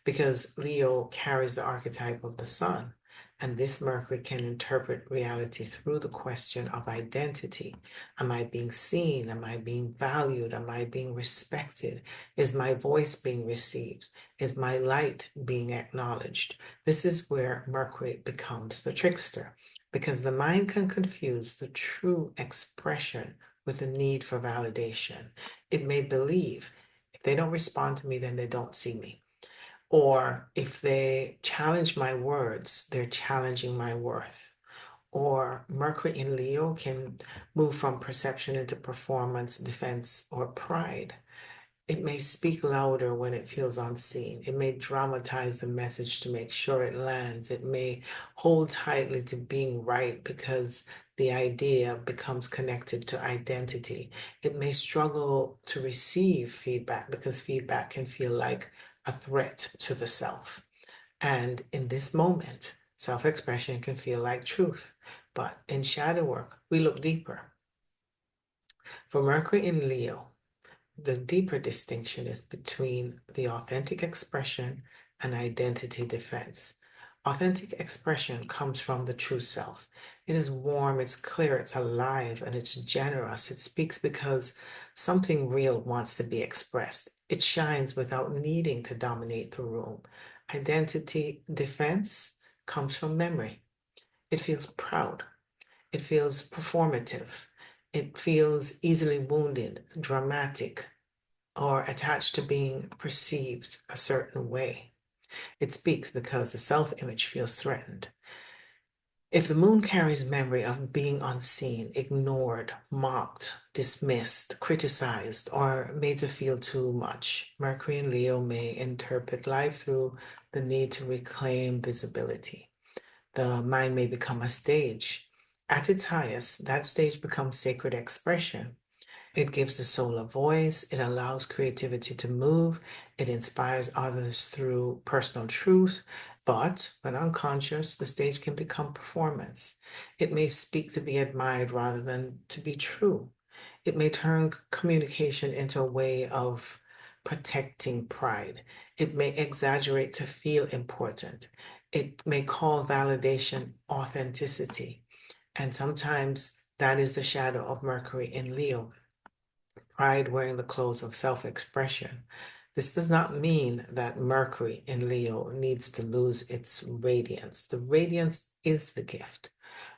Speaker 1: Because Leo carries the archetype of the sun, and this Mercury can interpret reality through the question of identity. Am I being seen? Am I being valued? Am I being respected? Is my voice being received? Is my light being acknowledged? This is where Mercury becomes the trickster, because the mind can confuse the true expression with a need for validation. It may believe if they don't respond to me, then they don't see me. Or if they challenge my words, they're challenging my worth. Or Mercury in Leo can move from perception into performance, defense, or pride. It may speak louder when it feels unseen. It may dramatize the message to make sure it lands. It may hold tightly to being right because the idea becomes connected to identity. It may struggle to receive feedback because feedback can feel like a threat to the self. And in this moment, self-expression can feel like truth. But in shadow work, we look deeper. For Mercury in Leo, The deeper distinction is between the authentic expression and identity defense. Authentic expression comes from the true self. It is warm, it's clear, it's alive, and it's generous. It speaks because something real wants to be expressed. It shines without needing to dominate the room. Identity defense comes from memory. It feels proud. It feels performative. It feels easily wounded, dramatic, or attached to being perceived a certain way. It speaks because the self-image feels threatened. If the moon carries memory of being unseen, ignored, mocked, dismissed, criticized, or made to feel too much, Mercury and Leo may interpret life through the need to reclaim visibility. The mind may become a stage. At its highest, that stage becomes sacred expression. It gives the soul a voice. It allows creativity to move. It inspires others through personal truth. But when unconscious, the stage can become performance. It may speak to be admired rather than to be true. It may turn communication into a way of protecting pride. It may exaggerate to feel important. It may call validation authenticity. And sometimes that is the shadow of Mercury in Leo, pride wearing the clothes of self-expression. This does not mean that Mercury in Leo needs to lose its radiance. The radiance is the gift.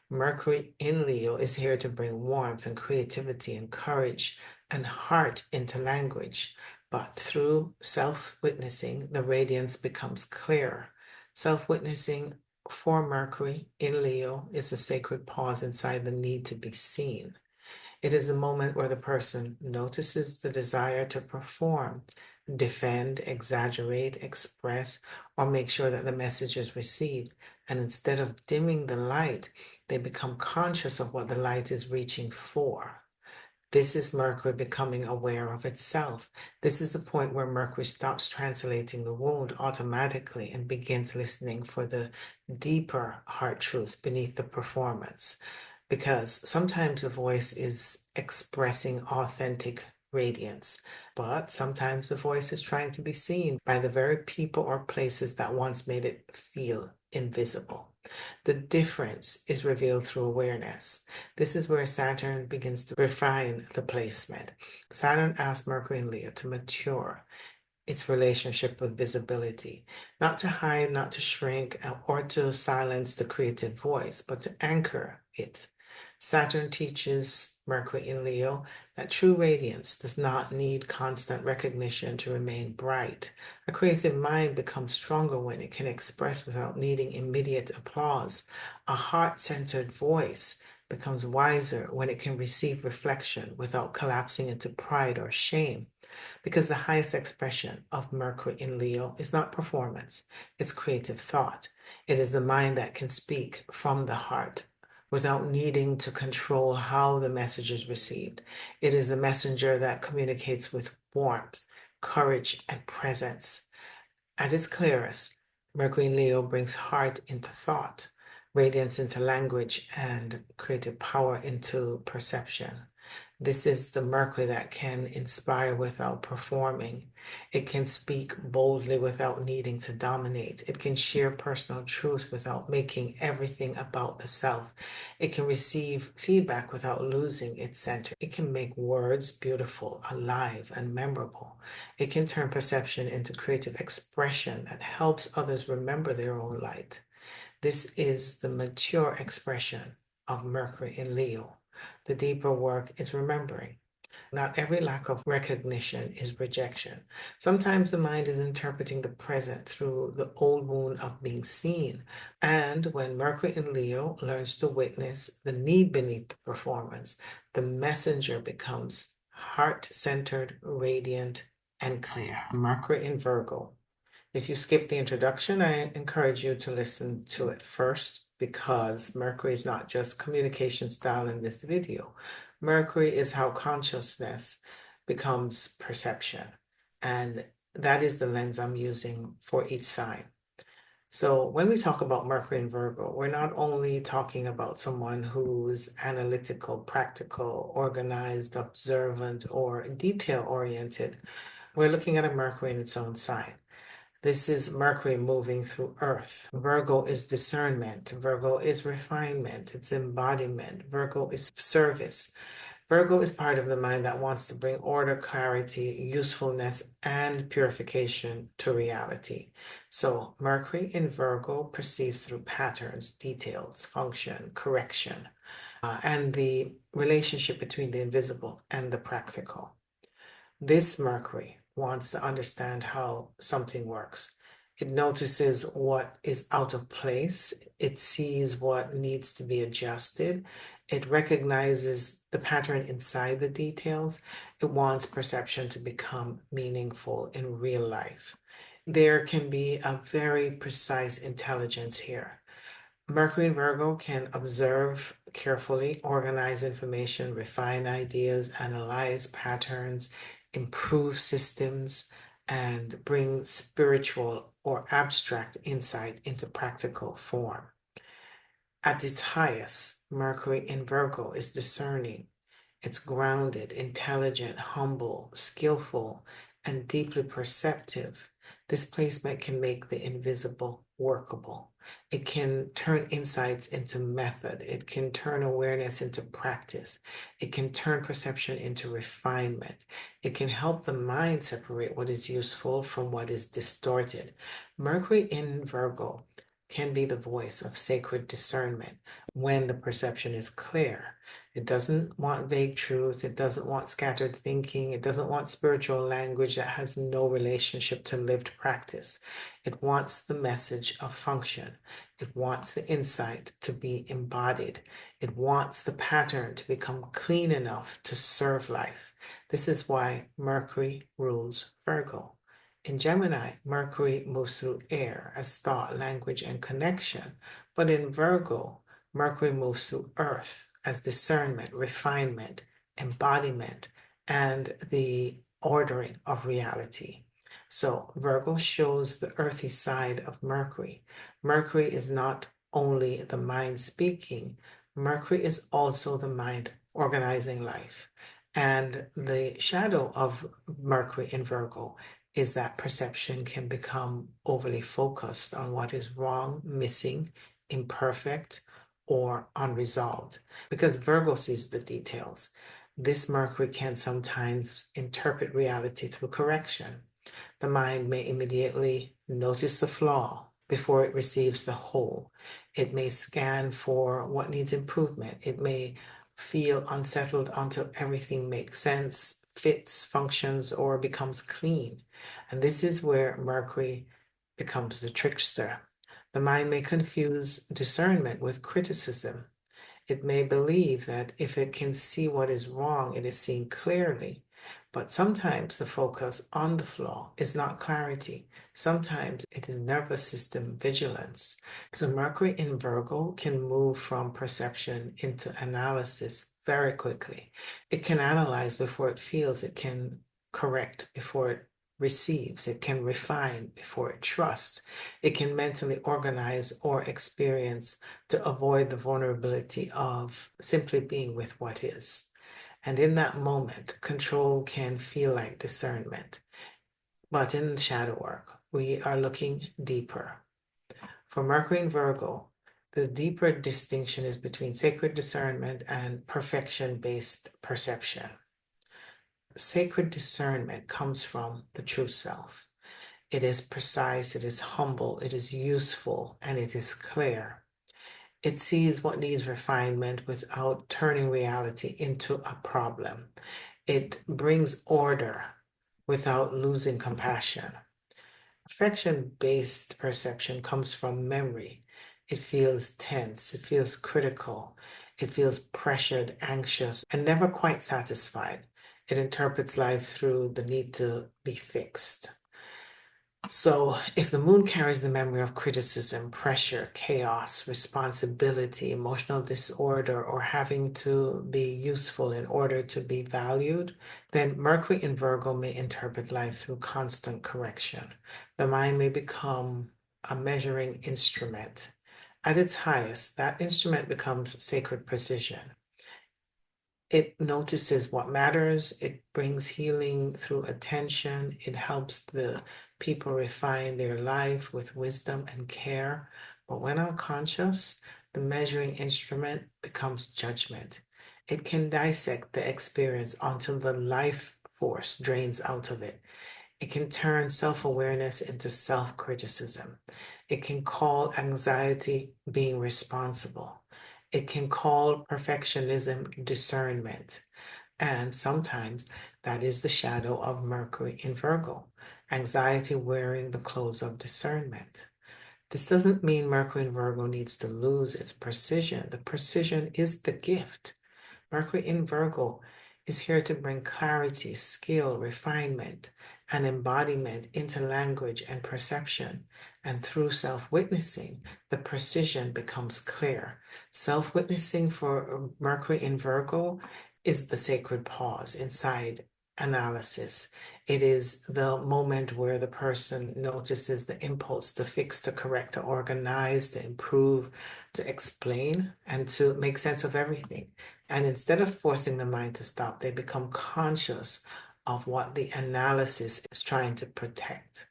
Speaker 1: Mercury in Leo is here to bring warmth and creativity and courage and heart into language. But through self-witnessing, the radiance becomes clear. Self-witnessing for Mercury in Leo is a sacred pause inside the need to be seen. It is the moment where the person notices the desire to perform, defend, exaggerate, express, or make sure that the message is received. And instead of dimming the light, they become conscious of what the light is reaching for. This is Mercury becoming aware of itself. This is the point where Mercury stops translating the wound automatically and begins listening for the deeper heart truths beneath the performance. Because sometimes the voice is expressing authentic radiance, but sometimes the voice is trying to be seen by the very people or places that once made it feel invisible. The difference is revealed through awareness. This is where Saturn begins to refine the placement. Saturn asks Mercury and Leo to mature its relationship with visibility, not to hide, not to shrink, or to silence the creative voice, but to anchor it. Saturn teaches Mercury in Leo that true radiance does not need constant recognition to remain bright. A creative mind becomes stronger when it can express without needing immediate applause. A heart-centered voice becomes wiser when it can receive reflection without collapsing into pride or shame. Because the highest expression of Mercury in Leo is not performance, it's creative thought. It is the mind that can speak from the heart without needing to control how the message is received. It is the messenger that communicates with warmth, courage, and presence. At its clearest, Mercury in Leo brings heart into thought, radiance into language, and creative power into perception. This is the Mercury that can inspire without performing. It can speak boldly without needing to dominate. It can share personal truth without making everything about the self. It can receive feedback without losing its center. It can make words beautiful, alive, and memorable. It can turn perception into creative expression that helps others remember their own light. This is the mature expression of Mercury in Leo. The deeper work is remembering. Not every lack of recognition is rejection. Sometimes the mind is interpreting the present through the old wound of being seen. And when Mercury in Leo learns to witness the need beneath the performance, the messenger becomes heart-centered, radiant, and clear. Mercury in Virgo. If you skip the introduction, I encourage you to listen to it first because Mercury is not just communication style in this video. Mercury is how consciousness becomes perception. And that is the lens I'm using for each sign. So when we talk about Mercury in Virgo, we're not only talking about someone who's analytical, practical, organized, observant, or detail-oriented. We're looking at a Mercury in its own sign. This is Mercury moving through Earth. Virgo is discernment. Virgo is refinement. It's embodiment. Virgo is service. Virgo is part of the mind that wants to bring order, clarity, usefulness, and purification to reality. So Mercury in Virgo perceives through patterns, details, function, correction, and the relationship between the invisible and the practical. This Mercury wants to understand how something works. It notices what is out of place. It sees what needs to be adjusted. It recognizes the pattern inside the details. It wants perception to become meaningful in real life. There can be a very precise intelligence here. Mercury in Virgo can observe carefully, organize information, refine ideas, analyze patterns, improve systems, and bring spiritual or abstract insight into practical form. At its highest, Mercury in Virgo is discerning. It's grounded, intelligent, humble, skillful, and deeply perceptive. This placement can make the invisible workable. It can turn insights into method. It can turn awareness into practice. It can turn perception into refinement. It can help the mind separate what is useful from what is distorted. Mercury in Virgo can be the voice of sacred discernment when the perception is clear. It doesn't want vague truth. It doesn't want scattered thinking. It doesn't want spiritual language that has no relationship to lived practice. It wants the message of function. It wants the insight to be embodied. It wants the pattern to become clean enough to serve life. This is why Mercury rules Virgo. In Gemini, Mercury moves through air as thought, language, and connection. But in Virgo, Mercury moves through Earth as discernment, refinement, embodiment, and the ordering of reality. So Virgo shows the earthy side of Mercury. Mercury is not only the mind speaking, Mercury is also the mind organizing life. And the shadow of Mercury in Virgo is that perception can become overly focused on what is wrong, missing, imperfect, or unresolved. Because Virgo sees the details, this Mercury can sometimes interpret reality through correction. The mind may immediately notice the flaw before it receives the whole. It may scan for what needs improvement. It may feel unsettled until everything makes sense, fits, functions, or becomes clean. And this is where Mercury becomes the trickster. The mind may confuse discernment with criticism. It may believe that if it can see what is wrong, it is seeing clearly. But sometimes the focus on the flaw is not clarity. Sometimes it is nervous system vigilance. So Mercury in Virgo can move from perception into analysis very quickly. It can analyze before it feels. It can correct before it receives. It can refine before it trusts. It can mentally organize or experience to avoid the vulnerability of simply being with what is. And in that moment, control can feel like discernment. But in shadow work, we are looking deeper. For Mercury in Virgo, the deeper distinction is between sacred discernment and perfection-based perception. Sacred discernment comes from the true self. It is precise, it is humble, it is useful, and it is clear. It sees what needs refinement without turning reality into a problem. It brings order without losing compassion. Affection-based perception comes from memory. It feels tense, it feels critical, it feels pressured, anxious, and never quite satisfied. It interprets life through the need to be fixed. So, if the moon carries the memory of criticism, pressure, chaos, responsibility, emotional disorder, or having to be useful in order to be valued, then Mercury in Virgo may interpret life through constant correction. The mind may become a measuring instrument. At its highest, that instrument becomes sacred precision. It notices what matters. It brings healing through attention. It helps the people refine their life with wisdom and care. But when unconscious, the measuring instrument becomes judgment. It can dissect the experience until the life force drains out of it. It can turn self-awareness into self-criticism. It can call anxiety being responsible. It can call perfectionism discernment. And sometimes that is the shadow of Mercury in Virgo, anxiety wearing the clothes of discernment. This doesn't mean Mercury in Virgo needs to lose its precision. The precision is the gift. Mercury in Virgo is here to bring clarity, skill, refinement, and embodiment into language and perception. And through self-witnessing, the precision becomes clear. Self-witnessing for Mercury in Virgo is the sacred pause inside analysis. It is the moment where the person notices the impulse to fix, to correct, to organize, to improve, to explain, and to make sense of everything. And instead of forcing the mind to stop, they become conscious of what the analysis is trying to protect.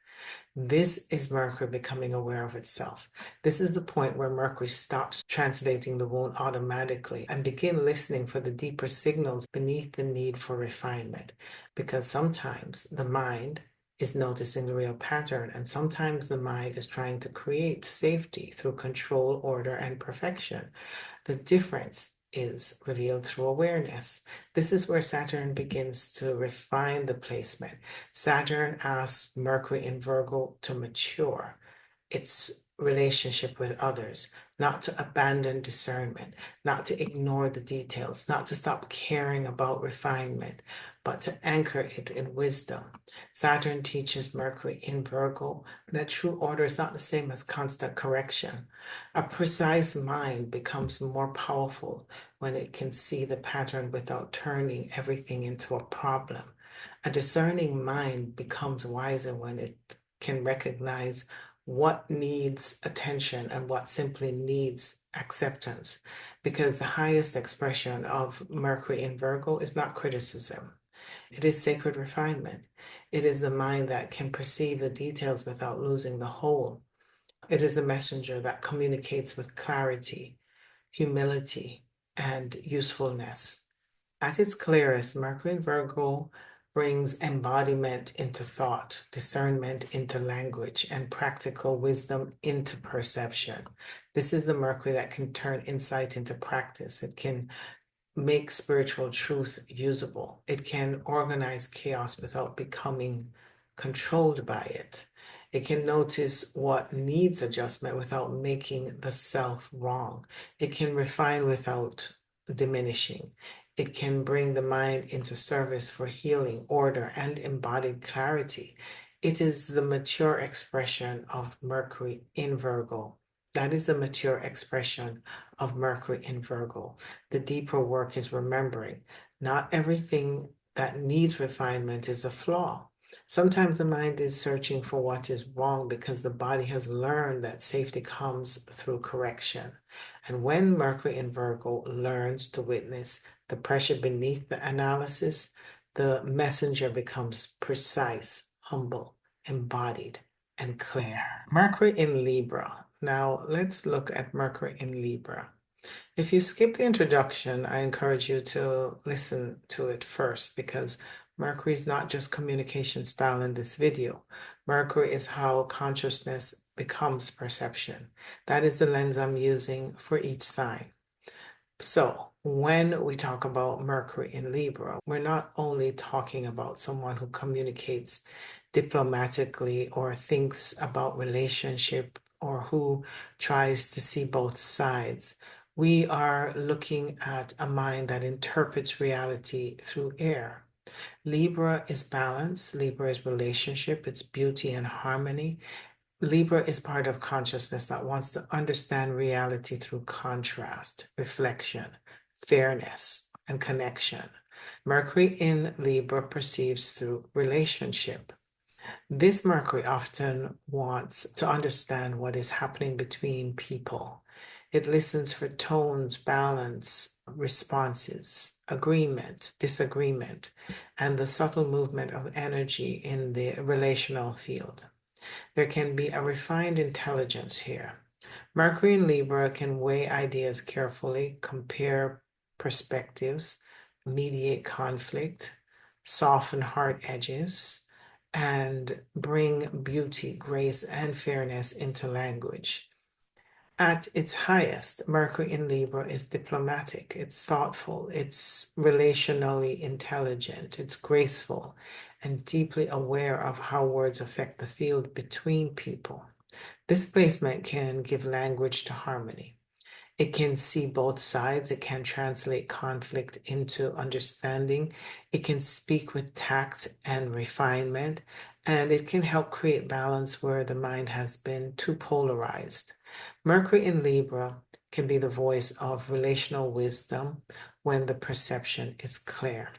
Speaker 1: This is Mercury becoming aware of itself. This is the point where Mercury stops translating the wound automatically and begin listening for the deeper signals beneath the need for refinement. Because sometimes the mind is noticing the real pattern, and sometimes the mind is trying to create safety through control, order, and perfection. The difference is revealed through awareness. This is where Saturn begins to refine the placement. Saturn asks Mercury in Virgo to mature its relationship with others, not to abandon discernment, not to ignore the details, not to stop caring about refinement, but to anchor it in wisdom. Saturn teaches Mercury in Virgo that true order is not the same as constant correction. A precise mind becomes more powerful when it can see the pattern without turning everything into a problem. A discerning mind becomes wiser when it can recognize what needs attention and what simply needs acceptance. Because the highest expression of Mercury in Virgo is not criticism. It is sacred refinement. It is the mind that can perceive the details without losing the whole. It is the messenger that communicates with clarity, humility, and usefulness. At its clearest, Mercury in Virgo brings embodiment into thought, discernment into language, and practical wisdom into perception. This is the Mercury that can turn insight into practice. It can make spiritual truth usable. It can organize chaos without becoming controlled by it. It can notice what needs adjustment without making the self wrong. It can refine without diminishing. It can bring the mind into service for healing, order, and embodied clarity. It is the mature expression of Mercury in Virgo. That is the mature expression of Mercury in Virgo. The deeper work is remembering not everything that needs refinement is a flaw. Sometimes the mind is searching for what is wrong because the body has learned that safety comes through correction. And when Mercury in Virgo learns to witness the pressure beneath the analysis, the messenger becomes precise, humble, embodied, and clear. Mercury in Libra. Now let's look at Mercury in Libra. If you skip the introduction, I encourage you to listen to it first because Mercury is not just communication style in this video. Mercury is how consciousness becomes perception. That is the lens I'm using for each sign. So when we talk about Mercury in Libra, we're not only talking about someone who communicates diplomatically or thinks about relationship or who tries to see both sides. We are looking at a mind that interprets reality through air. Libra is balance. Libra is relationship. It's beauty and harmony. Libra is part of consciousness that wants to understand reality through contrast, reflection, fairness, and connection. Mercury in Libra perceives through relationship. This Mercury often wants to understand what is happening between people. It listens for tones, balance, responses, agreement, disagreement, and the subtle movement of energy in the relational field. There can be a refined intelligence here. Mercury in Libra can weigh ideas carefully, compare perspectives, mediate conflict, soften hard edges, and bring beauty, grace, and fairness into language. At its highest, Mercury in Libra is diplomatic, it's thoughtful, it's relationally intelligent, it's graceful, and deeply aware of how words affect the field between people. This placement can give language to harmony. It can see both sides. It can translate conflict into understanding. It can speak with tact and refinement, and it can help create balance where the mind has been too polarized. Mercury in Libra can be the voice of relational wisdom when the perception is clear.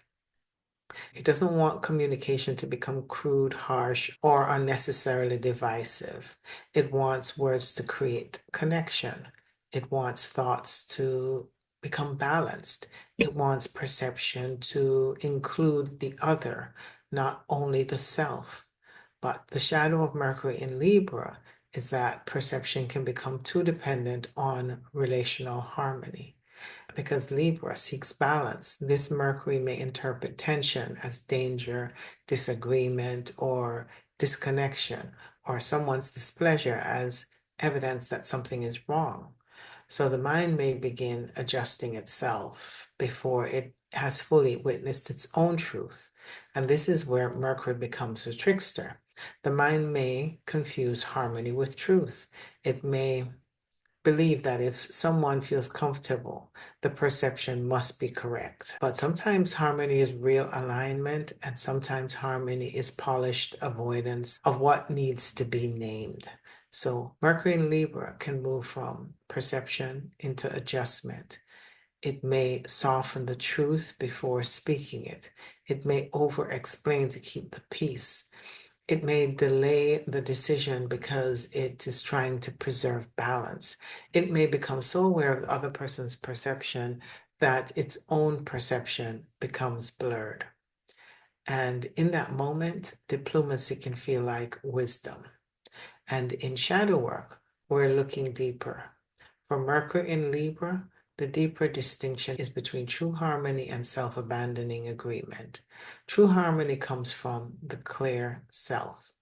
Speaker 1: It doesn't want communication to become crude, harsh, or unnecessarily divisive. It wants words to create connection. It wants thoughts to become balanced. It wants perception to include the other, not only the self. But the shadow of Mercury in Libra is that perception can become too dependent on relational harmony. Because Libra seeks balance, this Mercury may interpret tension as danger, disagreement, or disconnection, or someone's displeasure as evidence that something is wrong. So the mind may begin adjusting itself before it has fully witnessed its own truth. And this is where Mercury becomes a trickster. The mind may confuse harmony with truth. It may believe that if someone feels comfortable, the perception must be correct. But sometimes harmony is real alignment, and sometimes harmony is polished avoidance of what needs to be named. So Mercury in Libra can move from perception into adjustment. It may soften the truth before speaking it. It may over explain to keep the peace. It may delay the decision because it is trying to preserve balance. It may become so aware of the other person's perception that its own perception becomes blurred. And in that moment, diplomacy can feel like wisdom. And in shadow work, we're looking deeper. For Mercury in Libra, the deeper distinction is between true harmony and self-abandoning agreement. True harmony comes from the clear self.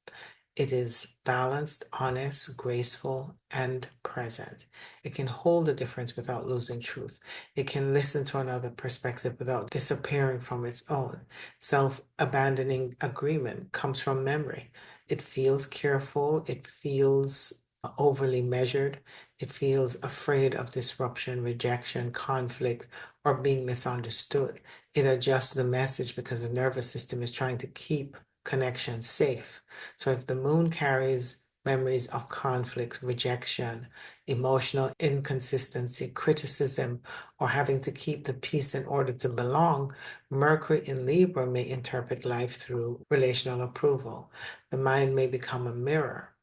Speaker 1: It is balanced, honest, graceful, and present. It can hold a difference without losing truth. It can listen to another perspective without disappearing from its own. Self-abandoning agreement comes from memory. It feels careful. It feels overly measured. It feels afraid of disruption, rejection, conflict, or being misunderstood. It adjusts the message because the nervous system is trying to keep connection safe. So if the moon carries memories of conflict, rejection, emotional inconsistency, criticism, or having to keep the peace in order to belong, Mercury in Libra may interpret life through relational approval. The mind may become a mirror.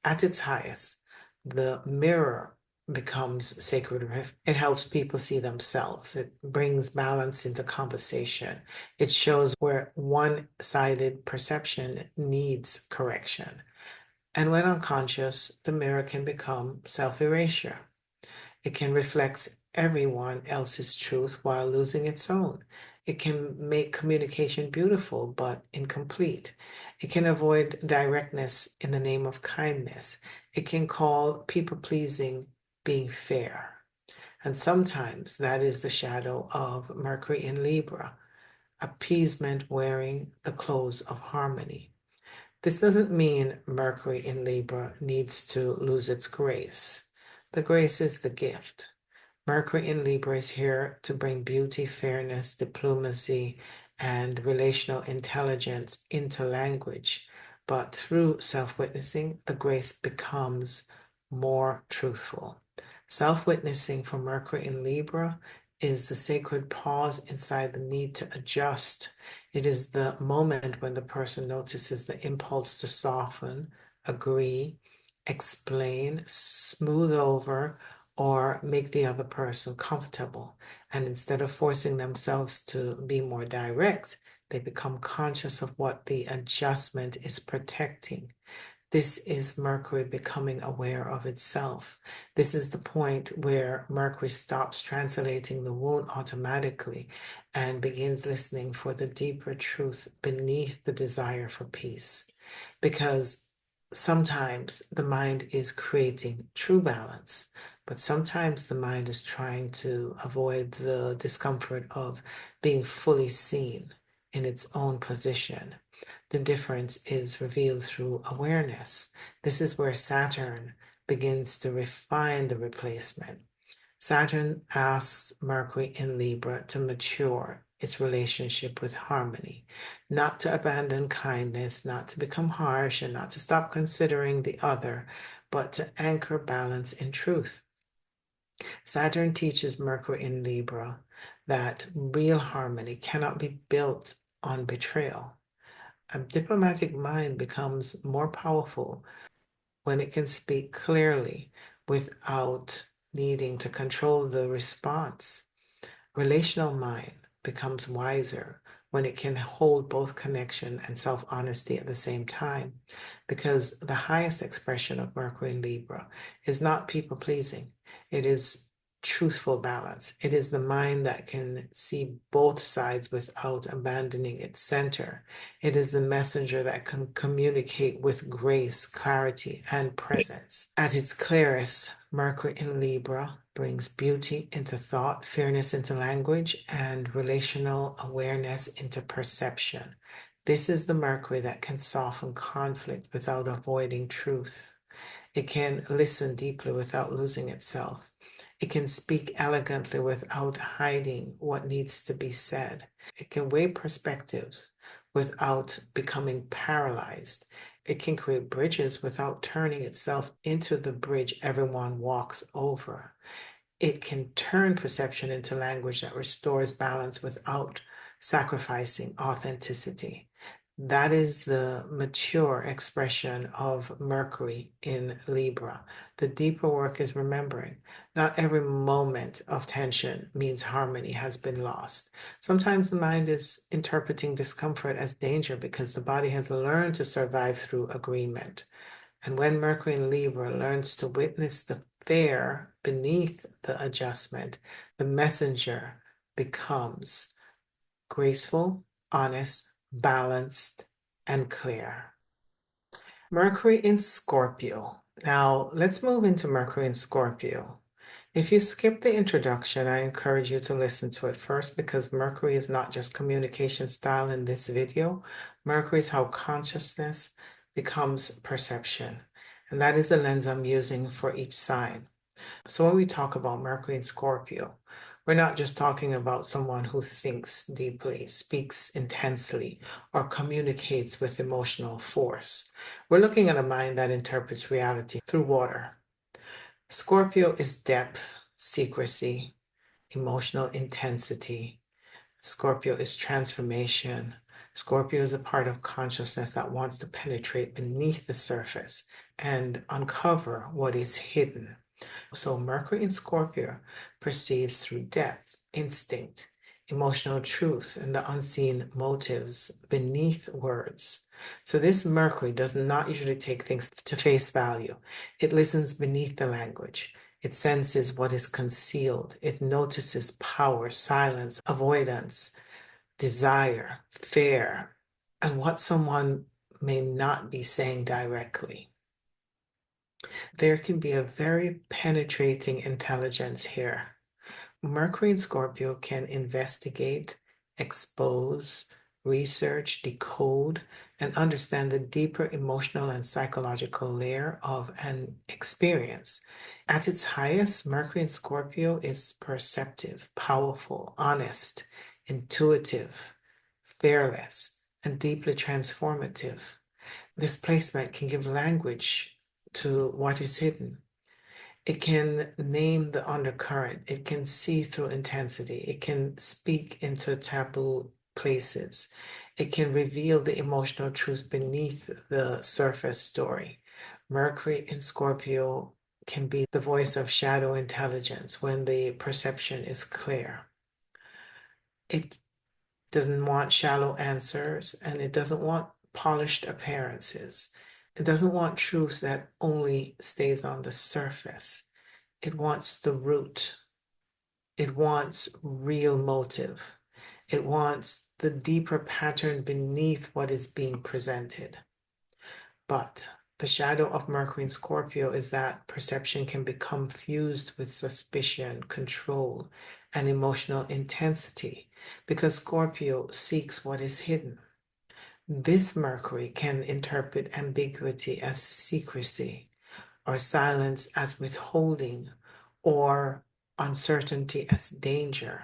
Speaker 1: At its highest, the mirror becomes sacred. It helps people see themselves. It brings balance into conversation. It shows where one-sided perception needs correction. And when unconscious, the mirror can become self-erasure. It can reflect everyone else's truth while losing its own. It can make communication beautiful but incomplete. It can avoid directness in the name of kindness. It can call people-pleasing being fair. And sometimes that is the shadow of Mercury in Libra, appeasement wearing the clothes of harmony. This doesn't mean Mercury in Libra needs to lose its grace. The grace is the gift. Mercury in Libra is here to bring beauty, fairness, diplomacy, and relational intelligence into language. But through self-witnessing, the grace becomes more truthful. Self-witnessing for Mercury in Libra is the sacred pause inside the need to adjust. It is the moment when the person notices the impulse to soften, agree, explain, smooth over, or make the other person comfortable. And instead of forcing themselves to be more direct, they become conscious of what the adjustment is protecting. This is Mercury becoming aware of itself. This is the point where Mercury stops translating the wound automatically and begins listening for the deeper truth beneath the desire for peace. Because sometimes the mind is creating true balance, but sometimes the mind is trying to avoid the discomfort of being fully seen in its own position. The difference is revealed through awareness. This is where Saturn begins to refine the replacement. Saturn asks Mercury in Libra to mature its relationship with harmony, not to abandon kindness, not to become harsh, and not to stop considering the other, but to anchor balance in truth. Saturn teaches Mercury in Libra that real harmony cannot be built on betrayal. A diplomatic mind becomes more powerful when it can speak clearly without needing to control the response. Relational mind becomes wiser when it can hold both connection and self-honesty at the same time, because the highest expression of Mercury in Libra is not people-pleasing. It is truthful balance. It is the mind that can see both sides without abandoning its center. It is the messenger that can communicate with grace, clarity, and presence. At its clearest, Mercury in Libra brings beauty into thought, fairness into language, and relational awareness into perception. This is the Mercury that can soften conflict without avoiding truth. It can listen deeply without losing itself. It can speak elegantly without hiding what needs to be said. It can weigh perspectives without becoming paralyzed. It can create bridges without turning itself into the bridge everyone walks over. It can turn perception into language that restores balance without sacrificing authenticity. That is the mature expression of Mercury in Libra. The deeper work is remembering. Not every moment of tension means harmony has been lost. Sometimes the mind is interpreting discomfort as danger because the body has learned to survive through agreement. And when Mercury in Libra learns to witness the fair beneath the adjustment, the messenger becomes graceful, honest, balanced, and clear. Mercury in Scorpio. Now, let's move into Mercury in Scorpio. If you skip the introduction, I encourage you to listen to it first because Mercury is not just communication style in this video. Mercury is how consciousness becomes perception. And that is the lens I'm using for each sign. So when we talk about Mercury in Scorpio, we're not just talking about someone who thinks deeply, speaks intensely, or communicates with emotional force. We're looking at a mind that interprets reality through water. Scorpio is depth, secrecy, emotional intensity. Scorpio is transformation. Scorpio is a part of consciousness that wants to penetrate beneath the surface and uncover what is hidden. So Mercury in Scorpio perceives through depth, instinct, emotional truth, and the unseen motives beneath words. So this Mercury does not usually take things to face value. It listens beneath the language. It senses what is concealed. It notices power, silence, avoidance, desire, fear, and what someone may not be saying directly. There can be a very penetrating intelligence here. Mercury in Scorpio can investigate, expose, research, decode, and understand the deeper emotional and psychological layer of an experience. At its highest, Mercury in Scorpio is perceptive, powerful, honest, intuitive, fearless, and deeply transformative. This placement can give language to what is hidden. It can name the undercurrent. It can see through intensity. It can speak into taboo places. It can reveal the emotional truth beneath the surface story. Mercury in Scorpio can be the voice of shadow intelligence when the perception is clear. It doesn't want shallow answers, and it doesn't want polished appearances. It doesn't want truth that only stays on the surface. It wants the root. It wants real motive. It wants the deeper pattern beneath what is being presented. But the shadow of Mercury in Scorpio is that perception can become fused with suspicion, control, and emotional intensity because Scorpio seeks what is hidden. This Mercury can interpret ambiguity as secrecy, or silence as withholding, or uncertainty as danger.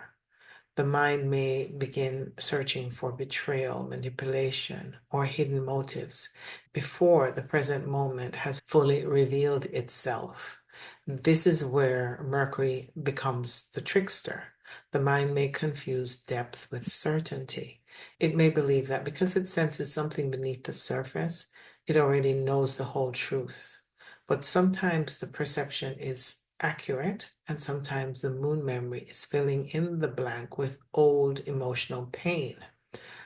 Speaker 1: The mind may begin searching for betrayal, manipulation, or hidden motives before the present moment has fully revealed itself. This is where Mercury becomes the trickster. The mind may confuse depth with certainty. It may believe that because it senses something beneath the surface, it already knows the whole truth. But sometimes the perception is accurate, and sometimes the moon memory is filling in the blank with old emotional pain.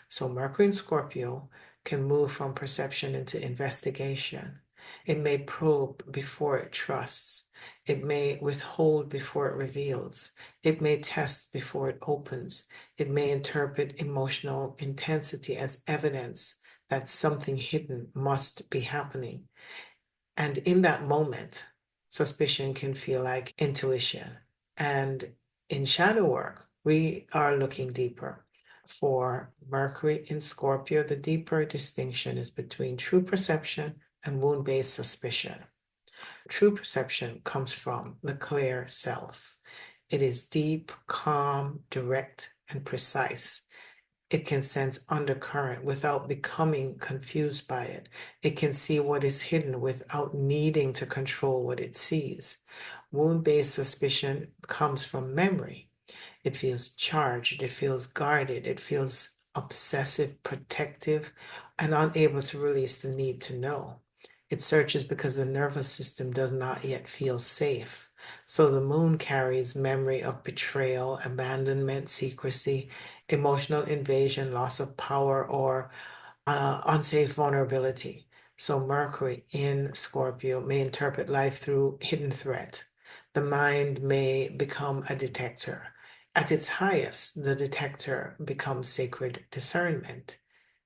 Speaker 1: So Mercury in Scorpio can move from perception into investigation. It may probe before it trusts. It may withhold before it reveals. It may test before it opens. It may interpret emotional intensity as evidence that something hidden must be happening. And in that moment, suspicion can feel like intuition. And in shadow work, we are looking deeper. For Mercury in Scorpio, the deeper distinction is between true perception and wound-based suspicion. True perception comes from the clear self. It is deep, calm, direct, and precise. It can sense undercurrent without becoming confused by it. It can see what is hidden without needing to control what it sees. Wound-based suspicion comes from memory. It feels charged, it feels guarded, it feels obsessive, protective, and unable to release the need to know. It searches because the nervous system does not yet feel safe. So the moon carries memory of betrayal, abandonment, secrecy, emotional invasion, loss of power, or unsafe vulnerability. So Mercury in Scorpio may interpret life through hidden threat. The mind may become a detector. At its highest, the detector becomes sacred discernment.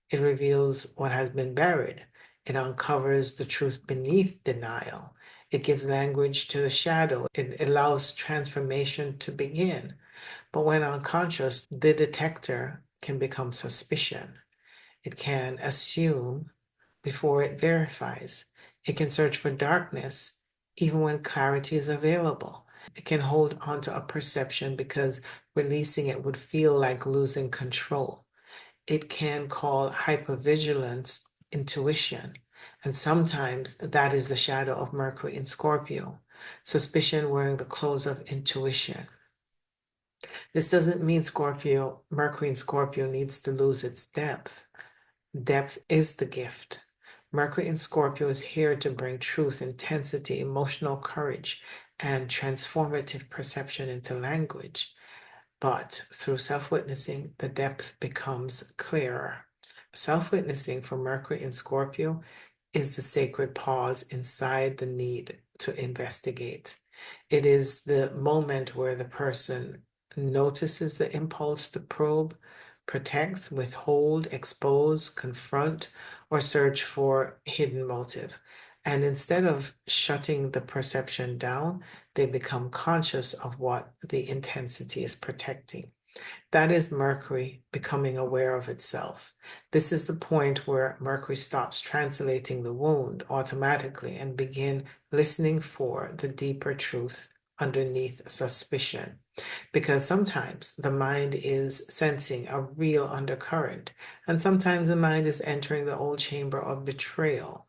Speaker 1: It reveals what has been buried. It uncovers the truth beneath denial. It gives language to the shadow. It allows transformation to begin. But when unconscious, the detector can become suspicion. It can assume before it verifies. It can search for darkness even when clarity is available. It can hold onto a perception because releasing it would feel like losing control. It can call hypervigilance intuition, and sometimes that is the shadow of Mercury in Scorpio, suspicion wearing the clothes of intuition. This doesn't mean Mercury in Scorpio needs to lose its depth. Depth is the gift. Mercury in Scorpio is here to bring truth, intensity, emotional courage, and transformative perception into language. But through self-witnessing, the depth becomes clearer. Self-witnessing for Mercury in Scorpio is the sacred pause inside the need to investigate. It is the moment where the person notices the impulse to probe, protect, withhold, expose, confront, or search for hidden motive. And instead of shutting the perception down, they become conscious of what the intensity is protecting. That is Mercury becoming aware of itself. This is the point where Mercury stops translating the wound automatically and begin listening for the deeper truth underneath suspicion. Because sometimes the mind is sensing a real undercurrent, and sometimes the mind is entering the old chamber of betrayal.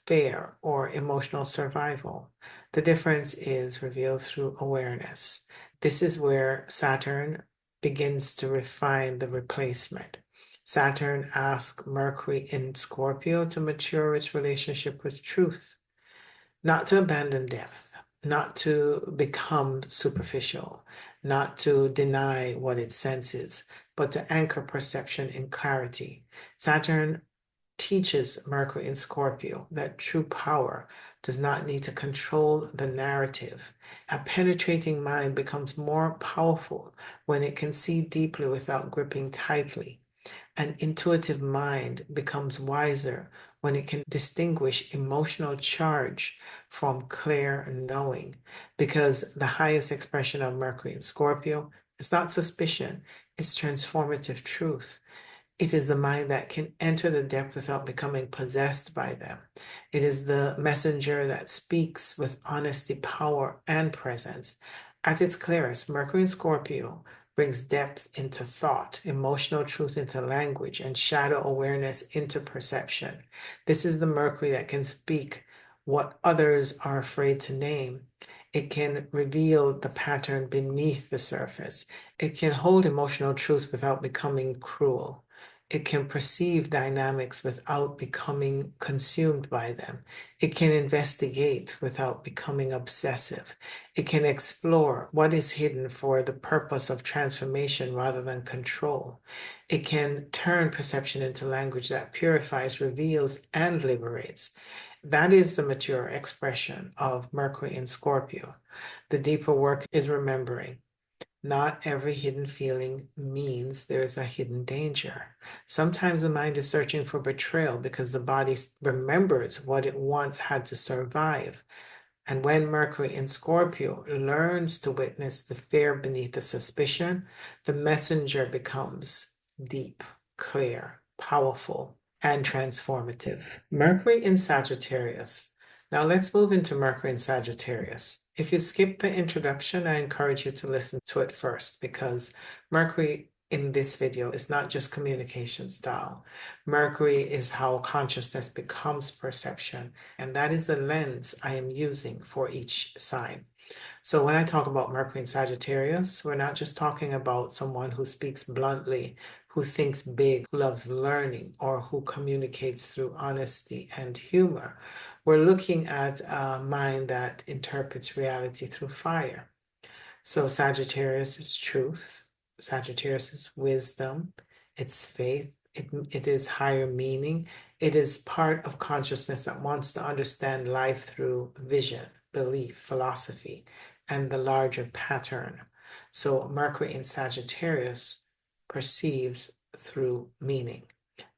Speaker 1: fear, or emotional survival. The difference is revealed through awareness. This is where Saturn begins to refine the replacement. Saturn asks Mercury in Scorpio to mature its relationship with truth, not to abandon depth, not to become superficial, not to deny what it senses, but to anchor perception in clarity. Saturn teaches Mercury in Scorpio that true power does not need to control the narrative. A penetrating mind becomes more powerful when it can see deeply without gripping tightly. An intuitive mind becomes wiser when it can distinguish emotional charge from clear knowing, because the highest expression of Mercury in Scorpio is not suspicion, it's transformative truth. It is the mind that can enter the depth without becoming possessed by them. It is the messenger that speaks with honesty, power, and presence. At its clearest, Mercury in Scorpio brings depth into thought, emotional truth into language, and shadow awareness into perception. This is the Mercury that can speak what others are afraid to name. It can reveal the pattern beneath the surface. It can hold emotional truth without becoming cruel. It can perceive dynamics without becoming consumed by them. It can investigate without becoming obsessive. It can explore what is hidden for the purpose of transformation rather than control. It can turn perception into language that purifies, reveals, and liberates. That is the mature expression of Mercury in Scorpio. The deeper work is remembering. Not every hidden feeling means there's a hidden danger. Sometimes the mind is searching for betrayal because the body remembers what it once had to survive. And when Mercury in Scorpio learns to witness the fear beneath the suspicion, the messenger becomes deep, clear, powerful, and transformative. Mercury in Sagittarius. Now let's move into Mercury in Sagittarius. If you skip the introduction, I encourage you to listen to it first, because Mercury in this video is not just communication style. Mercury is how consciousness becomes perception, and that is the lens I am using for each sign. So when I talk about Mercury in Sagittarius, we're not just talking about someone who speaks bluntly, who thinks big, who loves learning, or who communicates through honesty and humor. We're looking at a mind that interprets reality through fire. So Sagittarius is truth. Sagittarius is wisdom. It's faith. It is higher meaning. It is part of consciousness that wants to understand life through vision, belief, philosophy, and the larger pattern. So Mercury in Sagittarius perceives through meaning.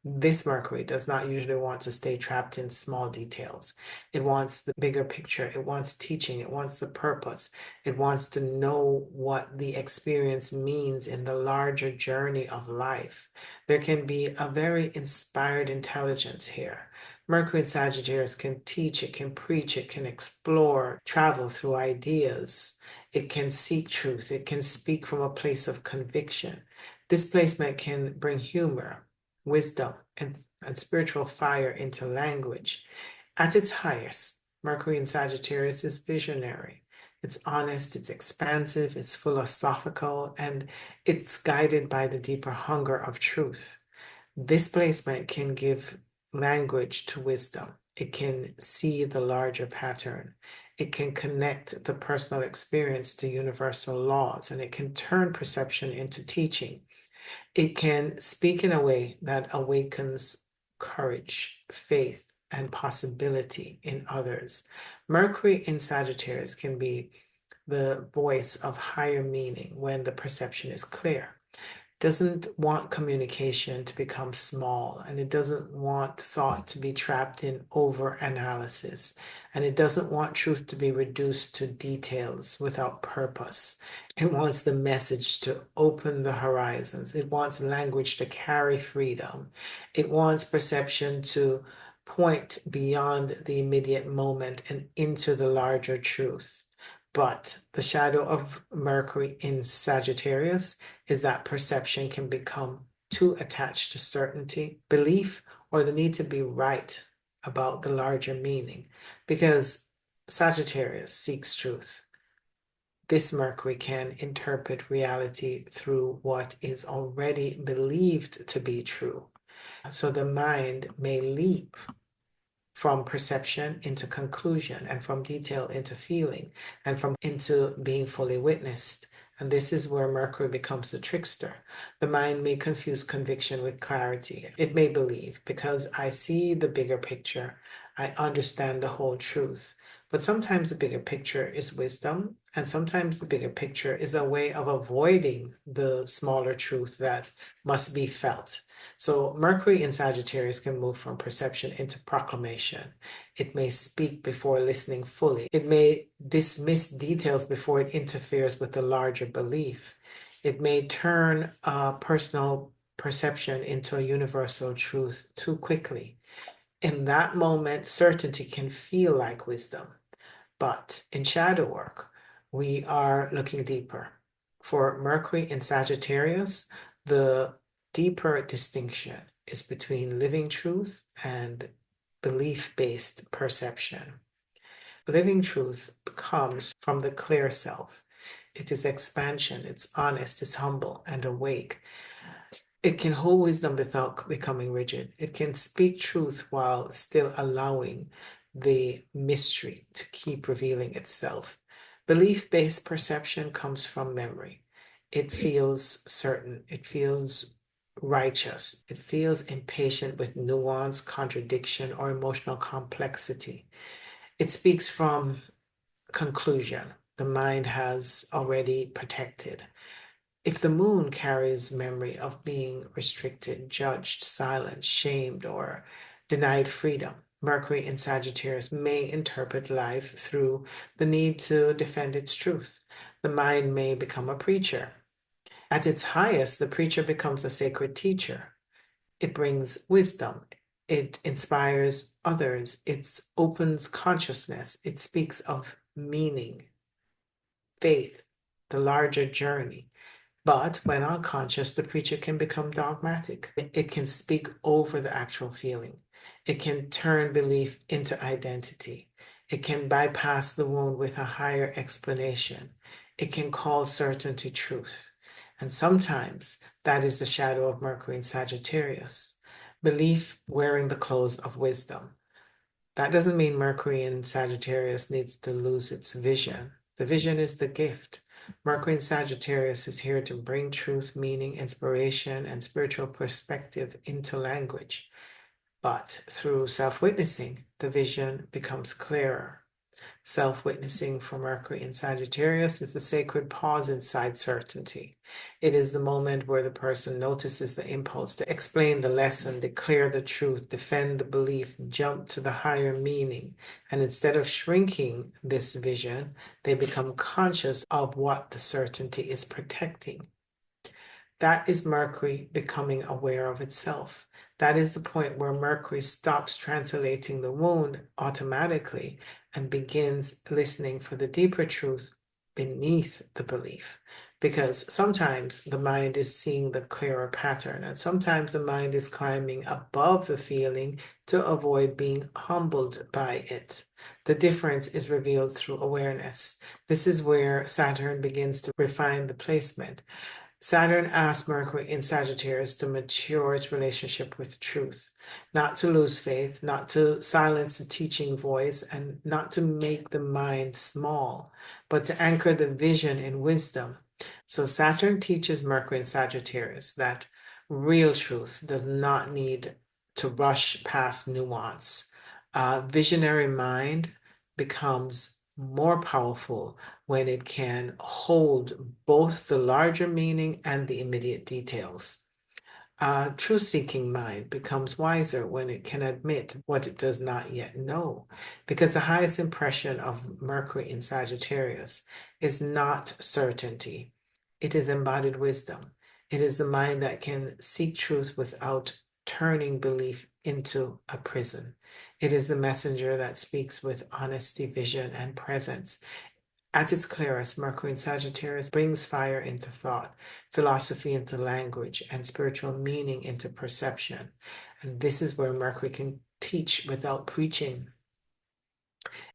Speaker 1: This Mercury does not usually want to stay trapped in small details. It wants the bigger picture. It wants teaching. It wants the purpose. It wants to know what the experience means in the larger journey of life. There can be a very inspired intelligence here. Mercury in Sagittarius can teach, it can preach, it can explore, travel through ideas. It can seek truth. It can speak from a place of conviction. This placement can bring humor, wisdom, and spiritual fire into language. At its highest, Mercury in Sagittarius is visionary. It's honest, it's expansive, it's philosophical, and it's guided by the deeper hunger of truth. This placement can give language to wisdom. It can see the larger pattern. It can connect the personal experience to universal laws, and it can turn perception into teaching. It can speak in a way that awakens courage, faith, and possibility in others. Mercury in Sagittarius can be the voice of higher meaning when the perception is clear. Doesn't want communication to become small, and it doesn't want thought to be trapped in over analysis, and it doesn't want truth to be reduced to details without purpose. It wants the message to open the horizons. It wants language to carry freedom. It wants perception to point beyond the immediate moment and into the larger truth. But the shadow of Mercury in Sagittarius is that perception can become too attached to certainty, belief, or the need to be right. about the larger meaning, because Sagittarius seeks truth. This Mercury can interpret reality through what is already believed to be true. So the mind may leap from perception into conclusion, and from detail into feeling, and from into being fully witnessed. And this is where Mercury becomes the trickster. The mind may confuse conviction with clarity. It may believe, because I see the bigger picture, I understand the whole truth. But sometimes the bigger picture is wisdom, and sometimes the bigger picture is a way of avoiding the smaller truth that must be felt. So Mercury in Sagittarius can move from perception into proclamation. It may speak before listening fully. It may dismiss details before it interferes with the larger belief. It may turn a personal perception into a universal truth too quickly. In that moment, certainty can feel like wisdom. But in shadow work, we are looking deeper. For Mercury in Sagittarius, the deeper distinction is between living truth and belief-based perception. Living truth comes from the clear self. It is expansion, it's honest, it's humble and awake. It can hold wisdom without becoming rigid. It can speak truth while still allowing the mystery to keep revealing itself. Belief-based perception comes from memory. It feels certain. It feels righteous. It feels impatient with nuance, contradiction, or emotional complexity. It speaks from conclusion. The mind has already protected. If the moon carries memory of being restricted, judged, silenced, shamed, or denied freedom, Mercury in Sagittarius may interpret life through the need to defend its truth. The mind may become a preacher. At its highest, the preacher becomes a sacred teacher. It brings wisdom. It inspires others. It opens consciousness. It speaks of meaning, faith, the larger journey. But when unconscious, the preacher can become dogmatic. It can speak over the actual feeling. It can turn belief into identity. It can bypass the wound with a higher explanation. It can call certainty truth. And sometimes that is the shadow of Mercury in Sagittarius. Belief wearing the clothes of wisdom. That doesn't mean Mercury in Sagittarius needs to lose its vision. The vision is the gift. Mercury in Sagittarius is here to bring truth, meaning, inspiration, and spiritual perspective into language. But through self-witnessing, the vision becomes clearer. Self-witnessing for Mercury in Sagittarius is the sacred pause inside certainty. It is the moment where the person notices the impulse to explain the lesson, declare the truth, defend the belief, jump to the higher meaning. And instead of shrinking this vision, they become conscious of what the certainty is protecting. That is Mercury becoming aware of itself. That is the point where Mercury stops translating the wound automatically and begins listening for the deeper truth beneath the belief. Because sometimes the mind is seeing the clearer pattern, and sometimes the mind is climbing above the feeling to avoid being humbled by it. The difference is revealed through awareness. This is where Saturn begins to refine the placement. Saturn asks Mercury in Sagittarius to mature its relationship with truth, not to lose faith, not to silence the teaching voice, and not to make the mind small, but to anchor the vision in wisdom. So Saturn teaches Mercury in Sagittarius that real truth does not need to rush past nuance. A visionary mind becomes more powerful when it can hold both the larger meaning and the immediate details. A truth-seeking mind becomes wiser when it can admit what it does not yet know, because the highest impression of Mercury in Sagittarius is not certainty. It is embodied wisdom. It is the mind that can seek truth without turning belief into a prison. It is the messenger that speaks with honesty, vision, and presence. At its clearest, Mercury in Sagittarius brings fire into thought, philosophy into language, and spiritual meaning into perception. And this is where Mercury can teach teach without preaching.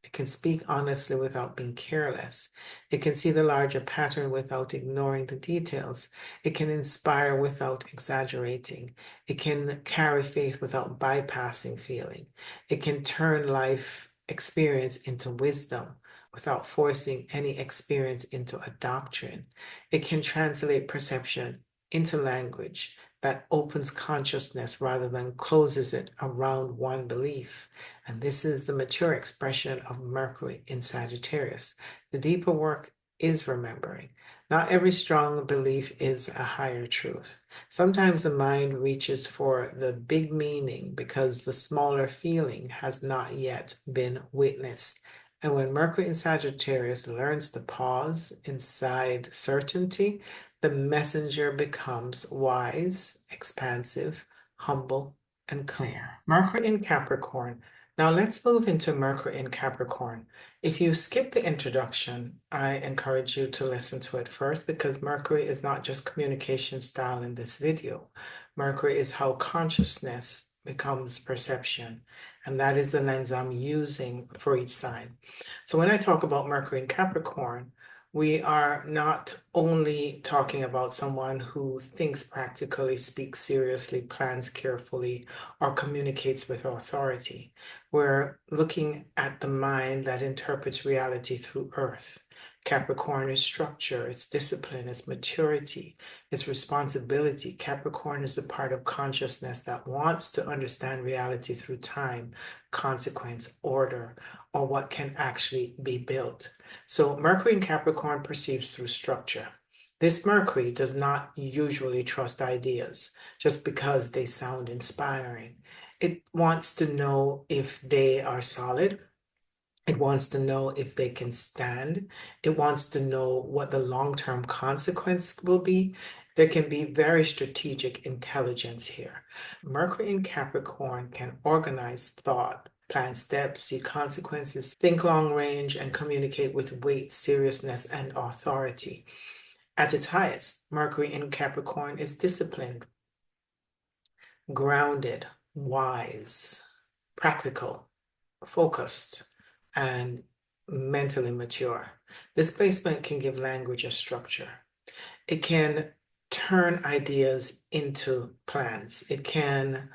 Speaker 1: It can speak honestly without being careless. It can see the larger pattern without ignoring the details. It can inspire without exaggerating. It can carry faith without bypassing feeling. It can turn life experience into wisdom without forcing any experience into a doctrine. It can translate perception into language that opens consciousness rather than closes it around one belief. And this is the mature expression of Mercury in Sagittarius. The deeper work is remembering. Not every strong belief is a higher truth. Sometimes the mind reaches for the big meaning because the smaller feeling has not yet been witnessed. And when Mercury in Sagittarius learns to pause inside certainty, the messenger becomes wise, expansive, humble, and clear. Mercury in Capricorn. Now let's move into Mercury in Capricorn. If you skip the introduction, I encourage you to listen to it first because Mercury is not just communication style in this video. Mercury is how consciousness becomes perception, and that is the lens I'm using for each sign. So when I talk about Mercury in Capricorn, we are not only talking about someone who thinks practically, speaks seriously, plans carefully, or communicates with authority. We're looking at the mind that interprets reality through Earth. Capricorn is structure, it's discipline, it's maturity, it's responsibility. Capricorn is a part of consciousness that wants to understand reality through time, consequence, order, or what can actually be built. So Mercury in Capricorn perceives through structure. This Mercury does not usually trust ideas just because they sound inspiring. It wants to know if they are solid. It wants to know if they can stand. It wants to know what the long-term consequence will be. There can be very strategic intelligence here. Mercury in Capricorn can organize thought, plan steps, see consequences, think long range, and communicate with weight, seriousness, and authority. At its highest, Mercury in Capricorn is disciplined, grounded, wise, practical, focused, and mentally mature. This placement can give language a structure. It can turn ideas into plans. It can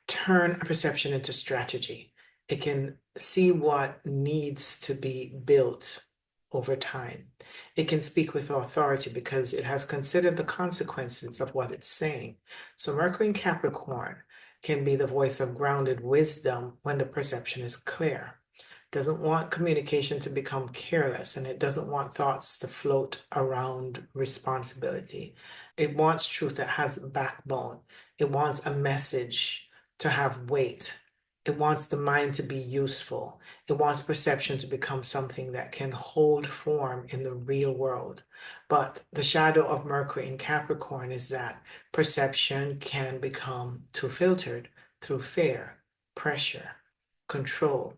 Speaker 1: turn perception into strategy. It can see what needs to be built over time. It can speak with authority because it has considered the consequences of what it's saying. So Mercury in Capricorn can be the voice of grounded wisdom when the perception is clear. It doesn't want communication to become careless, and it doesn't want thoughts to float around responsibility. It wants truth that has a backbone. It wants a message to have weight. It wants the mind to be useful. It wants perception to become something that can hold form in the real world. But the shadow of Mercury in Capricorn is that perception can become too filtered through fear, pressure, control,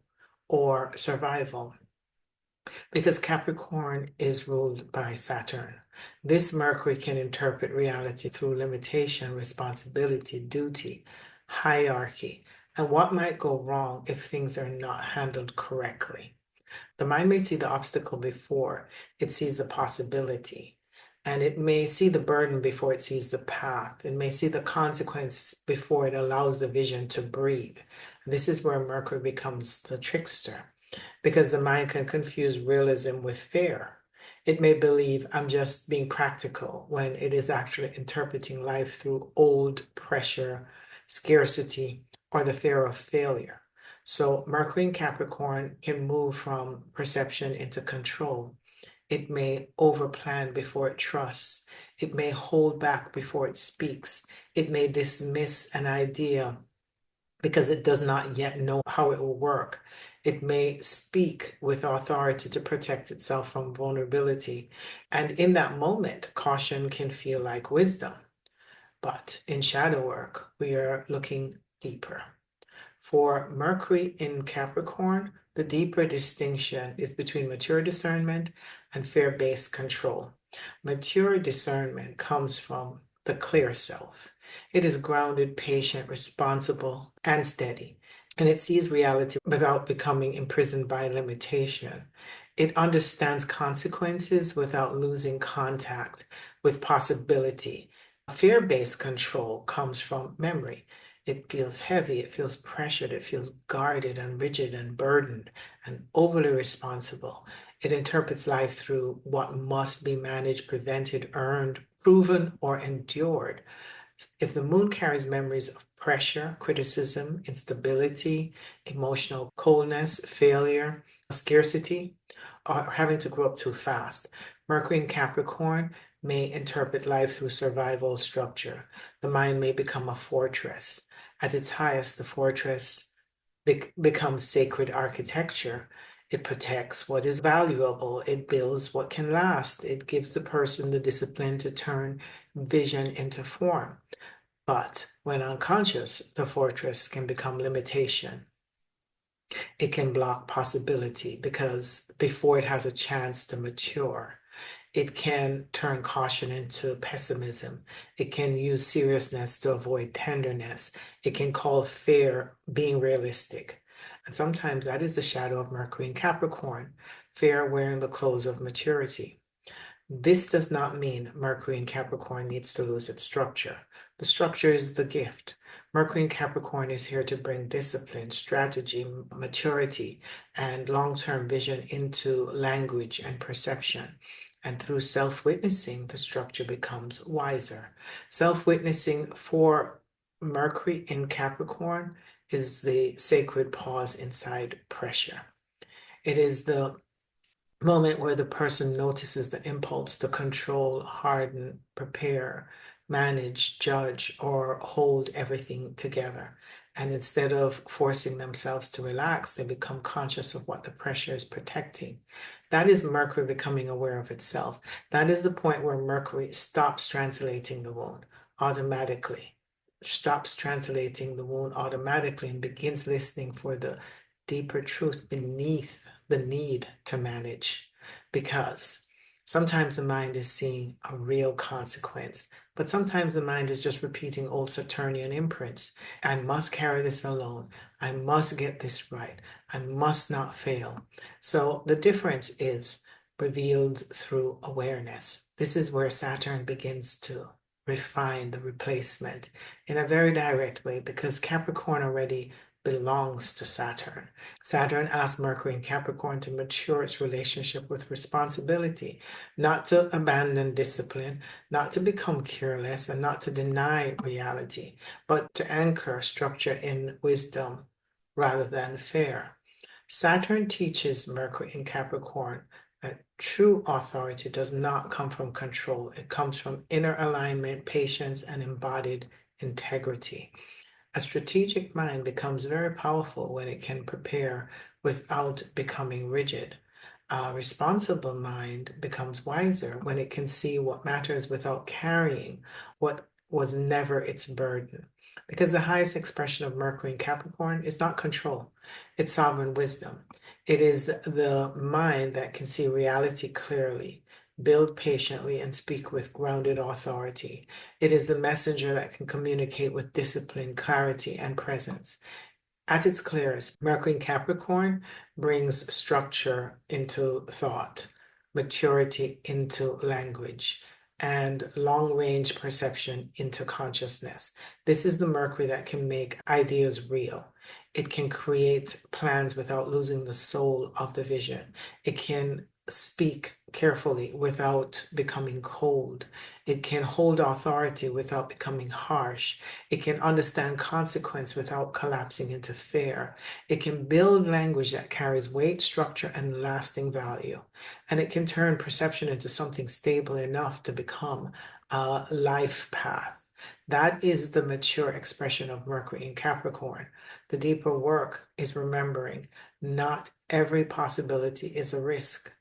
Speaker 1: or survival. Because Capricorn is ruled by Saturn. This Mercury can interpret reality through limitation, responsibility, duty, hierarchy, and what might go wrong if things are not handled correctly. The mind may see the obstacle before it sees the possibility, and it may see the burden before it sees the path. It may see the consequence before it allows the vision to breathe. This is where Mercury becomes the trickster, because the mind can confuse realism with fear. It may believe I'm just being practical when it is actually interpreting life through old pressure, scarcity, or the fear of failure. So Mercury in Capricorn can move from perception into control. It may overplan before it trusts. It may hold back before it speaks. It may dismiss an idea because it does not yet know how it will work. It may speak with authority to protect itself from vulnerability. And in that moment, caution can feel like wisdom. But in shadow work, we are looking deeper. For Mercury in Capricorn, the deeper distinction is between mature discernment and fear-based control. Mature discernment comes from the clear self. It is grounded, patient, responsible, and steady. and it sees reality without becoming imprisoned by limitation. It understands consequences without losing contact with possibility. Fear-based control comes from memory. It feels heavy, it feels pressured, it feels guarded and rigid and burdened and overly responsible. It interprets life through what must be managed, prevented, earned, proven, or endured. If the moon carries memories of pressure, criticism, instability, emotional coldness, failure, scarcity, or having to grow up too fast, Mercury in Capricorn may interpret life through survival structure. The mind may become a fortress. At its highest, the fortress becomes sacred architecture. It protects what is valuable. It builds what can last. It gives the person the discipline to turn vision into form. But when unconscious, the fortress can become limitation. It can block possibility because before it has a chance to mature, it can turn caution into pessimism. It can use seriousness to avoid tenderness. It can call fear being realistic. And sometimes that is the shadow of Mercury in Capricorn, fear wearing the clothes of maturity. This does not mean Mercury in Capricorn needs to lose its structure. The structure is the gift. Mercury in Capricorn is here to bring discipline, strategy, maturity, and long-term vision into language and perception. And through self-witnessing, the structure becomes wiser. Self-witnessing for Mercury in Capricorn is the sacred pause inside pressure. It is the moment where the person notices the impulse to control, harden, prepare, manage, judge, or hold everything together. And instead of forcing themselves to relax, they become conscious of what the pressure is protecting. That is Mercury becoming aware of itself. That is the point where Mercury stops translating the wound automatically, stops translating the wound automatically, and begins listening for the deeper truth beneath the need to manage, because sometimes the mind is seeing a real consequence, but sometimes the mind is just repeating old Saturnian imprints. I must carry this alone. I must get this right. I must not fail. So the difference is revealed through awareness. This is where Saturn begins to refine the replacement in a very direct way, because Capricorn already belongs to Saturn. Saturn asks Mercury in Capricorn to mature its relationship with responsibility, not to abandon discipline, not to become careless, and not to deny reality, but to anchor structure in wisdom rather than fear. Saturn teaches Mercury in Capricorn that true authority does not come from control. It comes from inner alignment, patience, and embodied integrity. A strategic mind becomes very powerful when it can prepare without becoming rigid. A responsible mind becomes wiser when it can see what matters without carrying what was never its burden. Because the highest expression of Mercury in Capricorn is not control, it's sovereign wisdom. It is the mind that can see reality clearly, build patiently, and speak with grounded authority. It is the messenger that can communicate with discipline, clarity, and presence. At its clearest, Mercury in Capricorn brings structure into thought, maturity into language, and long range perception into consciousness. This is the Mercury that can make ideas real. It can create plans without losing the soul of the vision. It can speak carefully without becoming cold. It can hold authority without becoming harsh. It can understand consequence without collapsing into fear. It can build language that carries weight, structure, and lasting value. And it can turn perception into something stable enough to become a life path. That is the mature expression of Mercury in Capricorn. The deeper work is remembering not every possibility is a risk.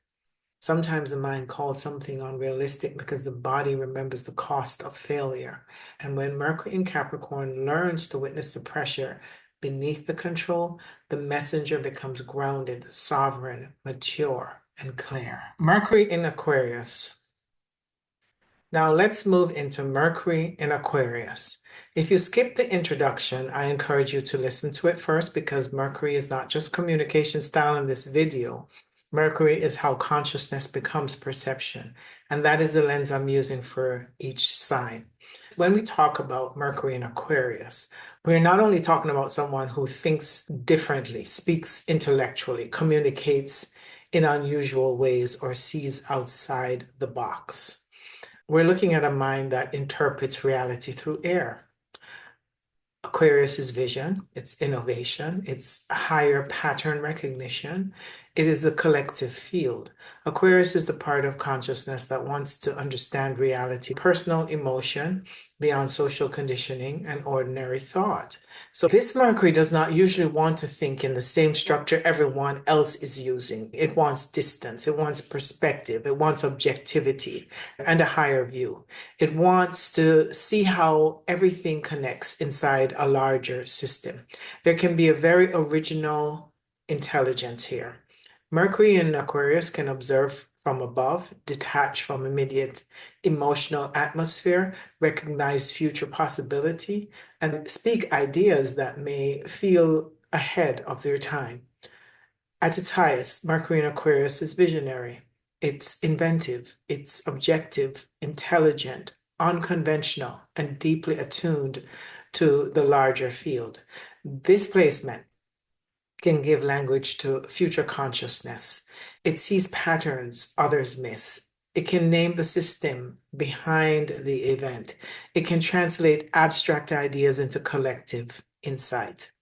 Speaker 1: Sometimes the mind calls something unrealistic because the body remembers the cost of failure. And when Mercury in Capricorn learns to witness the pressure beneath the control, the messenger becomes grounded, sovereign, mature, and clear. Mercury in Aquarius. Now let's move into Mercury in Aquarius. If you skip the introduction, I encourage you to listen to it first because Mercury is not just communication style in this video. Mercury is how consciousness becomes perception, and that is the lens I'm using for each sign. When we talk about Mercury in Aquarius, we're not only talking about someone who thinks differently, speaks intellectually, communicates in unusual ways, or sees outside the box. We're looking at a mind that interprets reality through air. Aquarius is vision, it's innovation, it's higher pattern recognition. It is a collective field. Aquarius is the part of consciousness that wants to understand reality, personal emotion beyond social conditioning and ordinary thought. So this Mercury does not usually want to think in the same structure everyone else is using. It wants distance, it wants perspective, it wants objectivity and a higher view. It wants to see how everything connects inside a larger system. There can be a very original intelligence here. Mercury in Aquarius can observe from above, detach from immediate emotional atmosphere, recognize future possibility, and speak ideas that may feel ahead of their time. At its highest, Mercury in Aquarius is visionary. It's inventive, it's objective, intelligent, unconventional, and deeply attuned to the larger field. This placement can give language to future consciousness. It sees patterns others miss. It can name the system behind the event. It can translate abstract ideas into collective insight.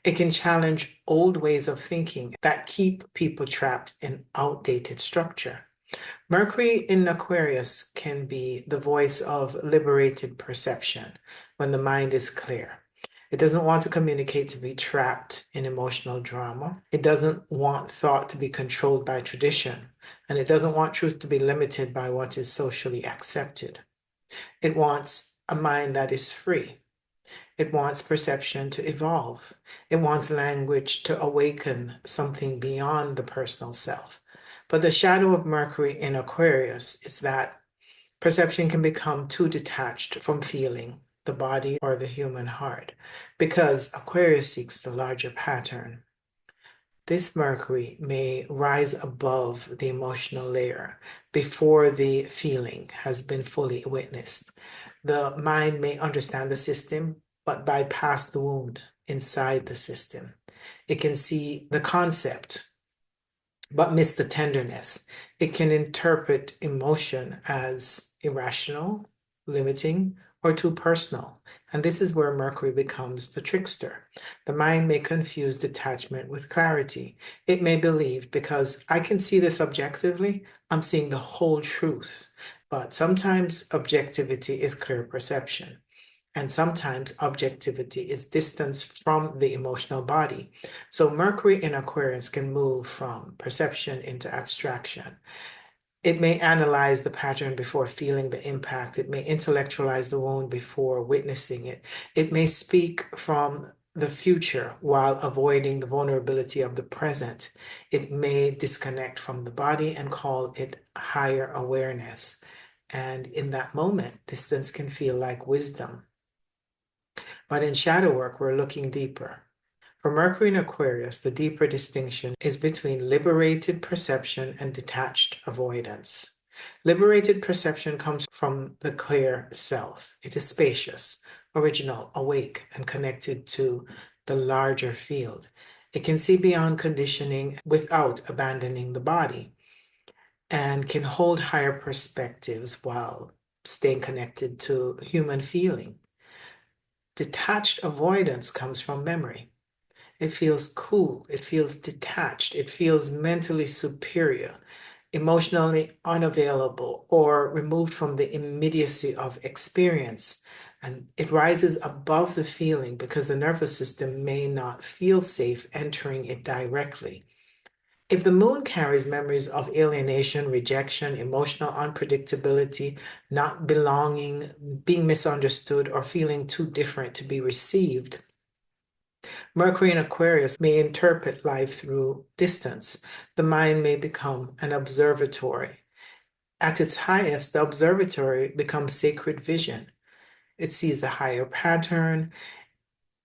Speaker 1: It can challenge old ways of thinking that keep people trapped in outdated structure. Mercury in Aquarius can be the voice of liberated perception when the mind is clear. It doesn't want to communicate to be trapped in emotional drama. It doesn't want thought to be controlled by tradition. And it doesn't want truth to be limited by what is socially accepted. It wants a mind that is free. It wants perception to evolve. It wants language to awaken something beyond the personal self. But the shadow of Mercury in Aquarius is that perception can become too detached from feeling, the body, or the human heart, because Aquarius seeks the larger pattern. This Mercury may rise above the emotional layer before the feeling has been fully witnessed. The mind may understand the system, but bypass the wound inside the system. It can see the concept, but miss the tenderness. It can interpret emotion as irrational, limiting, or too personal. And this is where Mercury becomes the trickster. The mind may confuse detachment with clarity. It may believe, because I can see this objectively, I'm seeing the whole truth. But sometimes objectivity is clear perception. And sometimes objectivity is distance from the emotional body. So Mercury in Aquarius can move from perception into abstraction. It may analyze the pattern before feeling the impact. It may intellectualize the wound before witnessing it. It may speak from the future while avoiding the vulnerability of the present. It may disconnect from the body and call it higher awareness. And in that moment, distance can feel like wisdom. But in shadow work, we're looking deeper. For Mercury in Aquarius, the deeper distinction is between liberated perception and detached avoidance. Liberated perception comes from the clear self. It is spacious, original, awake, and connected to the larger field. It can see beyond conditioning without abandoning the body and can hold higher perspectives while staying connected to human feeling. Detached avoidance comes from memory. It feels cool. It feels detached. It feels mentally superior, emotionally unavailable, or removed from the immediacy of experience. And it rises above the feeling because the nervous system may not feel safe entering it directly. If the moon carries memories of alienation, rejection, emotional unpredictability, not belonging, being misunderstood, or feeling too different to be received, Mercury in Aquarius may interpret life through distance. The mind may become an observatory. At its highest, the observatory becomes sacred vision. It sees the higher pattern.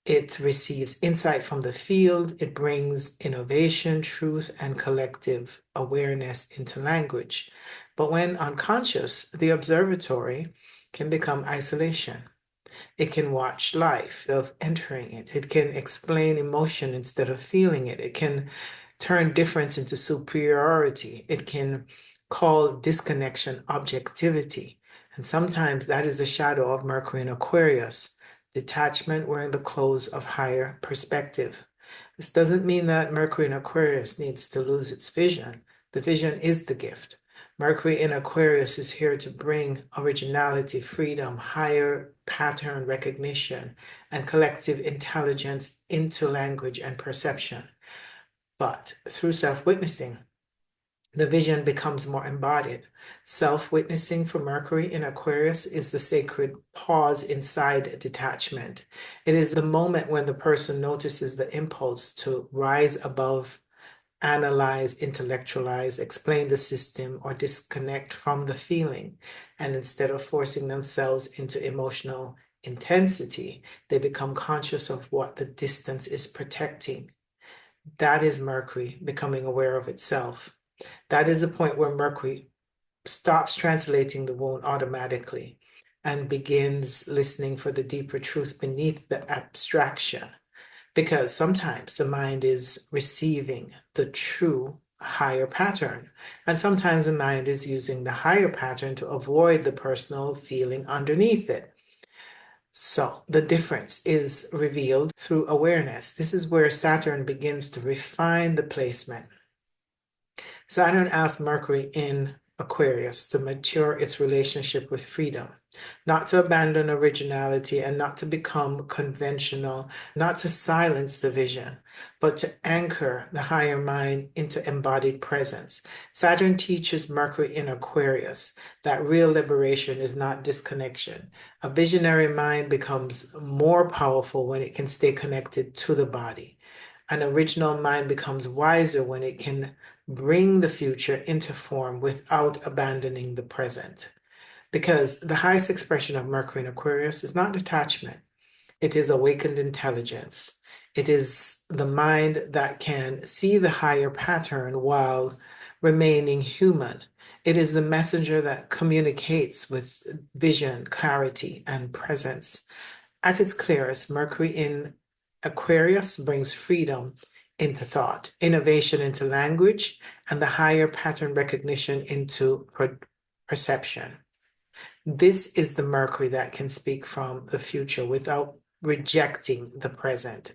Speaker 1: It receives insight from the field. It brings innovation, truth, and collective awareness into language. But when unconscious, the observatory can become isolation. It can watch life of entering it. It can explain emotion instead of feeling it. It can turn difference into superiority. It can call disconnection objectivity. And sometimes that is the shadow of Mercury in Aquarius, detachment wearing the clothes of higher perspective. This doesn't mean that Mercury in Aquarius needs to lose its vision. The vision is the gift. Mercury in Aquarius is here to bring originality, freedom, higher pattern recognition, and collective intelligence into language and perception. But through self-witnessing, the vision becomes more embodied. Self-witnessing for Mercury in Aquarius is the sacred pause inside detachment. It is the moment when the person notices the impulse to rise above, analyze, intellectualize, explain the system, or disconnect from the feeling. And instead of forcing themselves into emotional intensity, they become conscious of what the distance is protecting. That is Mercury becoming aware of itself. That is the point where Mercury stops translating the wound automatically and begins listening for the deeper truth beneath the abstraction. Because sometimes the mind is receiving the true higher pattern, and sometimes the mind is using the higher pattern to avoid the personal feeling underneath it. So the difference is revealed through awareness. This is where Saturn begins to refine the placement. Saturn asked Mercury in Aquarius to mature its relationship with freedom, not to abandon originality and not to become conventional, not to silence the vision, but to anchor the higher mind into embodied presence. Saturn teaches Mercury in Aquarius that real liberation is not disconnection. A visionary mind becomes more powerful when it can stay connected to the body. An original mind becomes wiser when it can bring the future into form without abandoning the present. Because the highest expression of Mercury in Aquarius is not detachment, it is awakened intelligence. It is the mind that can see the higher pattern while remaining human. It is the messenger that communicates with vision, clarity, and presence. At its clearest, Mercury in Aquarius brings freedom into thought, innovation into language, and the higher pattern recognition into perception. This is the Mercury that can speak from the future without rejecting the present.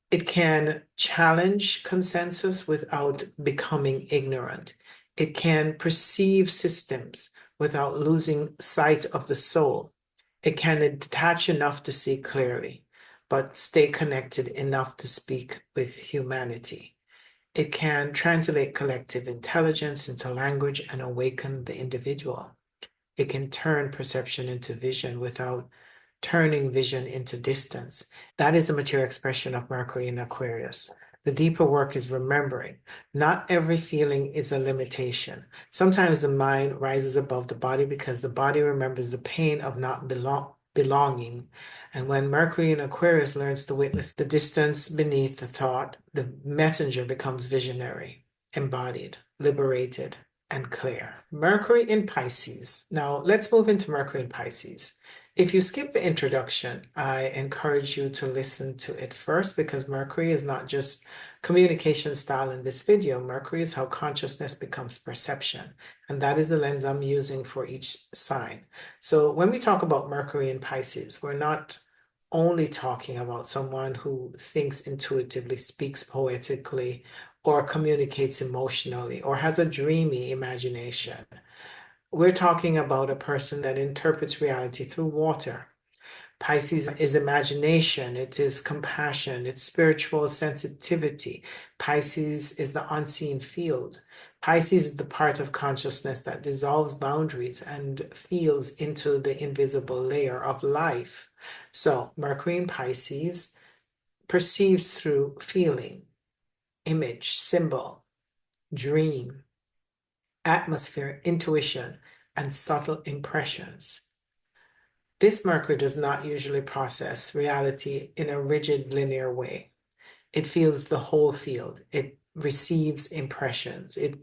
Speaker 1: It can challenge consensus without becoming ignorant. It can perceive systems without losing sight of the soul. It can detach enough to see clearly, but stay connected enough to speak with humanity. It can translate collective intelligence into language and awaken the individual. It can turn perception into vision without turning vision into distance. That is the mature expression of Mercury in Aquarius. The deeper work is remembering. Not every feeling is a limitation. Sometimes the mind rises above the body because the body remembers the pain of not belonging. And when Mercury in Aquarius learns to witness the distance beneath the thought, the messenger becomes visionary, embodied, liberated, and clear. Mercury in Pisces. Now let's move into Mercury in Pisces. If you skip the introduction, I encourage you to listen to it first because Mercury is not just communication style in this video. Mercury is how consciousness becomes perception. And that is the lens I'm using for each sign. So when we talk about Mercury in Pisces, we're not only talking about someone who thinks intuitively, speaks poetically, or communicates emotionally, or has a dreamy imagination. We're talking about a person that interprets reality through water. Pisces is imagination, it is compassion, it's spiritual sensitivity. Pisces is the unseen field. Pisces is the part of consciousness that dissolves boundaries and feels into the invisible layer of life. So, Mercury in Pisces perceives through feeling, image, symbol, dream, atmosphere, intuition, and subtle impressions. This Mercury does not usually process reality in a rigid linear way. It feels the whole field. It receives impressions. It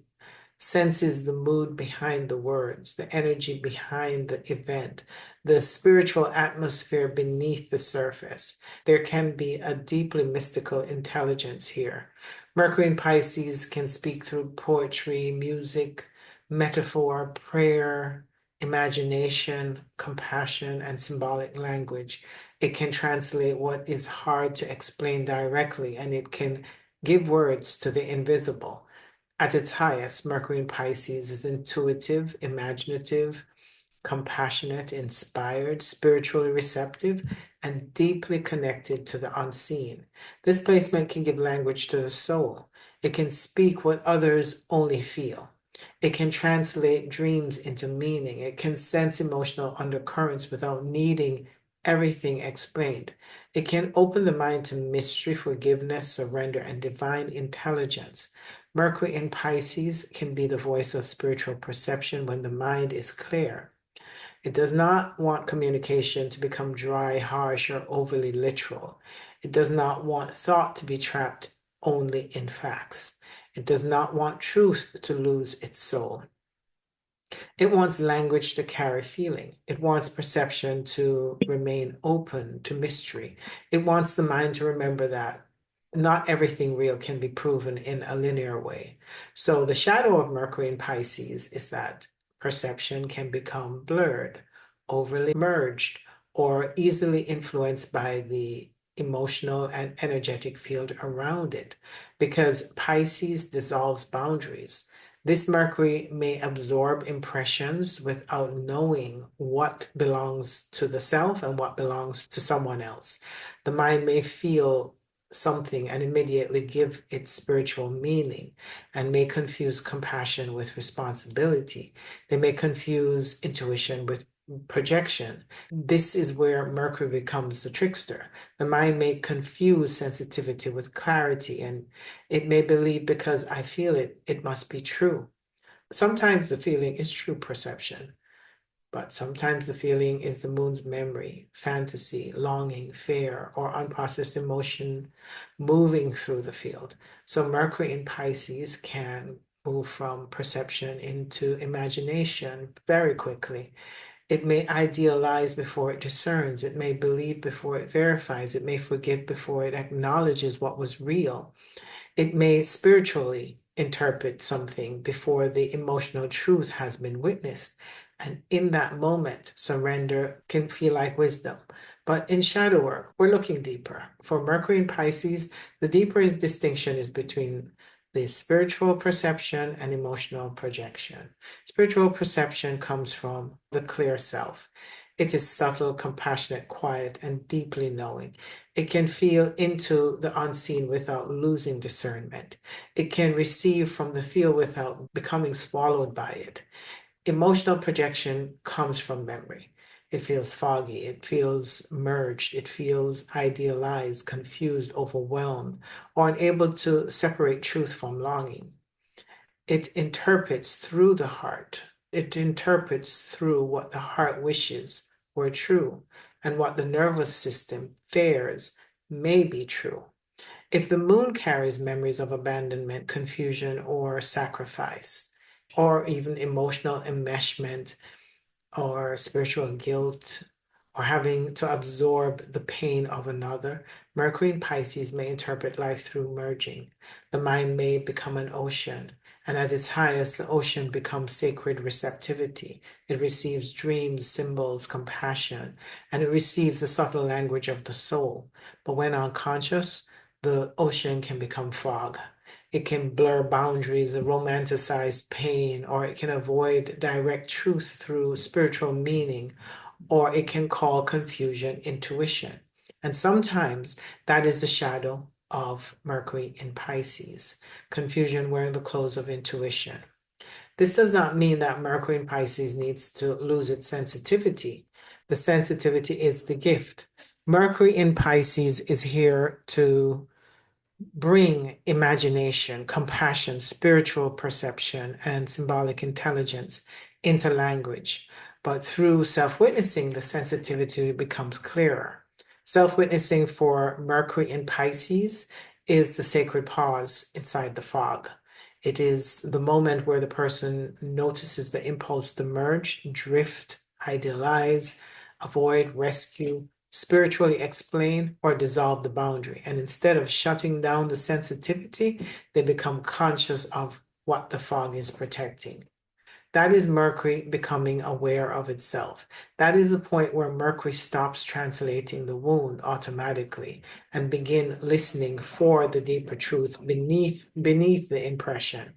Speaker 1: senses the mood behind the words, the energy behind the event, the spiritual atmosphere beneath the surface. There can be a deeply mystical intelligence here. Mercury in Pisces can speak through poetry, music, metaphor, prayer, imagination, compassion, and symbolic language. It can translate what is hard to explain directly, and it can give words to the invisible. At its highest, Mercury in Pisces is intuitive, imaginative, compassionate, inspired, spiritually receptive, and deeply connected to the unseen. This placement can give language to the soul. It can speak what others only feel. It can translate dreams into meaning. It can sense emotional undercurrents without needing everything explained. It can open the mind to mystery, forgiveness, surrender, and divine intelligence. Mercury in Pisces can be the voice of spiritual perception when the mind is clear. It does not want communication to become dry, harsh, or overly literal. It does not want thought to be trapped only in facts. It does not want truth to lose its soul. It wants language to carry feeling. It wants perception to remain open to mystery. It wants the mind to remember that not everything real can be proven in a linear way. So the shadow of Mercury in Pisces is that perception can become blurred, overly merged, or easily influenced by the emotional and energetic field around it, because Pisces dissolves boundaries. This Mercury may absorb impressions without knowing what belongs to the self and what belongs to someone else. The mind may feel something and immediately give it spiritual meaning, and may confuse compassion with responsibility. They may confuse intuition with projection. This is where Mercury becomes the trickster. The mind may confuse sensitivity with clarity, and it may believe because I feel it, it must be true. Sometimes the feeling is true perception, but sometimes the feeling is the moon's memory, fantasy, longing, fear, or unprocessed emotion moving through the field. So Mercury in Pisces can move from perception into imagination very quickly. It may idealize before it discerns. It may believe before it verifies. It may forgive before it acknowledges what was real. It may spiritually interpret something before the emotional truth has been witnessed. And in that moment, surrender can feel like wisdom. But in shadow work, we're looking deeper. For Mercury in Pisces, the deeper distinction is between the spiritual perception and emotional projection. Spiritual perception comes from the clear self. It is subtle, compassionate, quiet, and deeply knowing. It can feel into the unseen without losing discernment. It can receive from the field without becoming swallowed by it. Emotional projection comes from memory. It feels foggy, it feels merged, it feels idealized, confused, overwhelmed, or unable to separate truth from longing. It interprets through the heart. It interprets through what the heart wishes were true and what the nervous system fears may be true. If the moon carries memories of abandonment, confusion, or sacrifice, or even emotional enmeshment, or spiritual guilt, or having to absorb the pain of another, Mercury in Pisces may interpret life through merging. The mind may become an ocean, and at its highest, the ocean becomes sacred receptivity. It receives dreams, symbols, compassion, and it receives the subtle language of the soul. But when unconscious, the ocean can become fog. It can blur boundaries, romanticize pain, or it can avoid direct truth through spiritual meaning, or it can call confusion intuition. And sometimes that is the shadow of Mercury in Pisces, confusion wearing the clothes of intuition. This does not mean that Mercury in Pisces needs to lose its sensitivity. The sensitivity is the gift. Mercury in Pisces is here to bring imagination, compassion, spiritual perception, and symbolic intelligence into language. But through self-witnessing, the sensitivity becomes clearer. Self-witnessing for Mercury in Pisces is the sacred pause inside the fog. It is the moment where the person notices the impulse to merge, drift, idealize, avoid, rescue, spiritually explain, or dissolve the boundary. And instead of shutting down the sensitivity, they become conscious of what the fog is protecting. That is Mercury becoming aware of itself. That is the point where Mercury stops translating the wound automatically and begin listening for the deeper truth beneath the impression.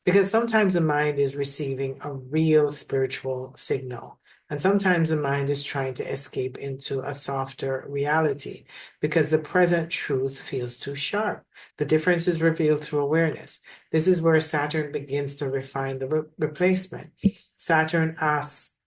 Speaker 1: Because sometimes the mind is receiving a real spiritual signal, and sometimes the mind is trying to escape into a softer reality because the present truth feels too sharp. The difference is revealed through awareness. This is where Saturn begins to refine the replacement. Saturn asks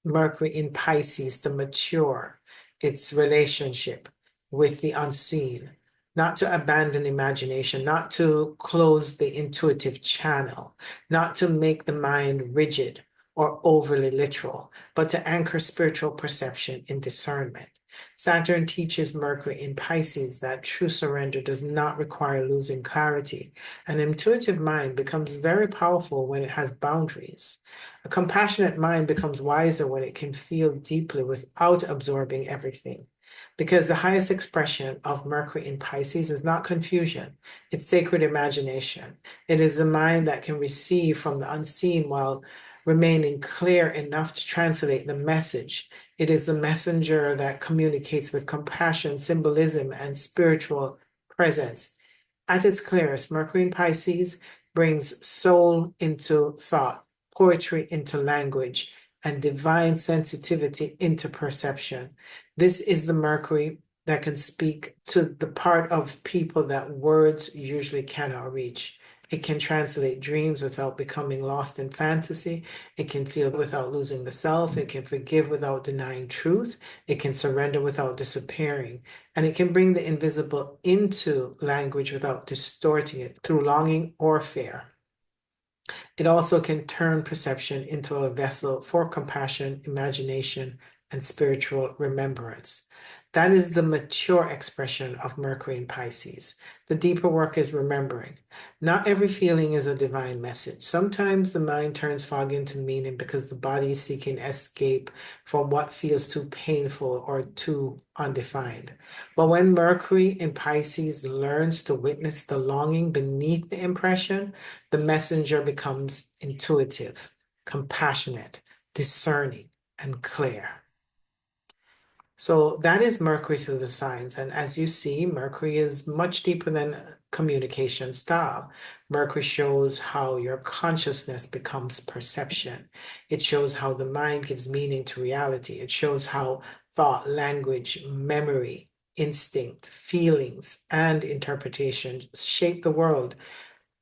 Speaker 1: Mercury in Pisces to mature its relationship with the unseen, not to abandon imagination, not to close the intuitive channel, not to make the mind rigid or overly literal, but to anchor spiritual perception in discernment. Saturn teaches Mercury in Pisces that true surrender does not require losing clarity. An intuitive mind becomes very powerful when it has boundaries. A compassionate mind becomes wiser when it can feel deeply without absorbing everything. Because the highest expression of Mercury in Pisces is not confusion, it's sacred imagination. It is the mind that can receive from the unseen while remaining clear enough to translate the message. It is the messenger that communicates with compassion, symbolism, and spiritual presence. At its clearest, Mercury in Pisces brings soul into thought, poetry into language, and divine sensitivity into perception. This is the Mercury that can speak to the part of people that words usually cannot reach. It can translate dreams without becoming lost in fantasy. It can feel without losing the self. It can forgive without denying truth. It can surrender without disappearing. And it can bring the invisible into language without distorting it through longing or fear. It also can turn perception into a vessel for compassion, imagination, and spiritual remembrance. That is the mature expression of Mercury in Pisces. The deeper work is remembering. Not every feeling is a divine message. Sometimes the mind turns fog into meaning because the body is seeking escape from what feels too painful or too undefined. But when Mercury in Pisces learns to witness the longing beneath the impression, the messenger becomes intuitive, compassionate, discerning, and clear. So that is Mercury through the signs. And as you see, Mercury is much deeper than communication style. Mercury shows how your consciousness becomes perception. It shows how the mind gives meaning to reality. It shows how thought, language, memory, instinct, feelings, and interpretation shape the world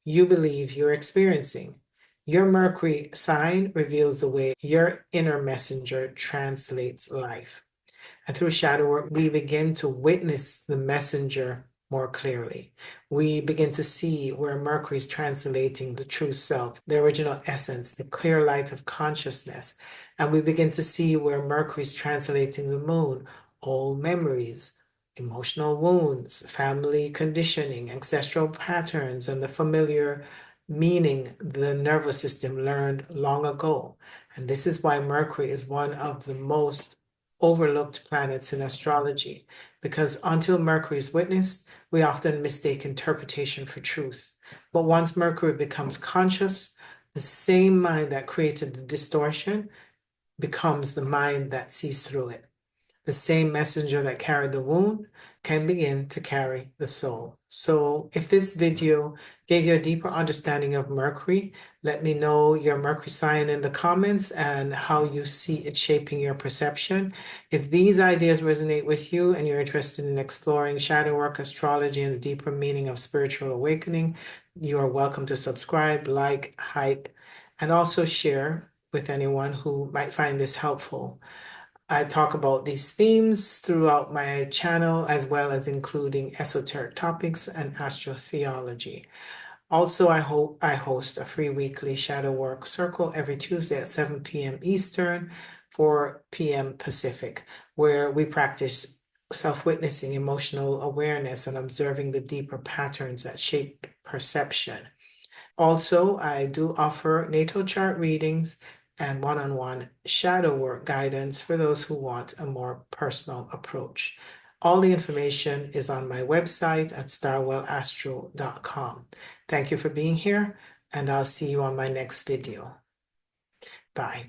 Speaker 1: you believe you're experiencing. Your Mercury sign reveals the way your inner messenger translates life. And through shadow work, we begin to witness the messenger more clearly. We begin to see where Mercury is translating the true self, the original essence, the clear light of consciousness. And we begin to see where Mercury is translating the moon, old memories, emotional wounds, family conditioning, ancestral patterns, and the familiar meaning the nervous system learned long ago. And this is why Mercury is one of the most overlooked planets in astrology, because until Mercury is witnessed, we often mistake interpretation for truth. But once Mercury becomes conscious, the same mind that created the distortion becomes the mind that sees through it. The same messenger that carried the wound can begin to carry the soul. So if this video gave you a deeper understanding of Mercury, let me know your Mercury sign in the comments and how you see it shaping your perception. If these ideas resonate with you and you're interested in exploring shadow work, astrology, and the deeper meaning of spiritual awakening, you are welcome to subscribe, like, hype, and also share with anyone who might find this helpful. I talk about these themes throughout my channel, as well as including esoteric topics and astrotheology. Also, I host a free weekly shadow work circle every Tuesday at 7 p.m. Eastern, 4 p.m. Pacific, where we practice self-witnessing, emotional awareness, and observing the deeper patterns that shape perception. Also, I do offer natal chart readings and one-on-one shadow work guidance for those who want a more personal approach. All the information is on my website at starwellastro.com. Thank you for being here, and I'll see you on my next video. Bye.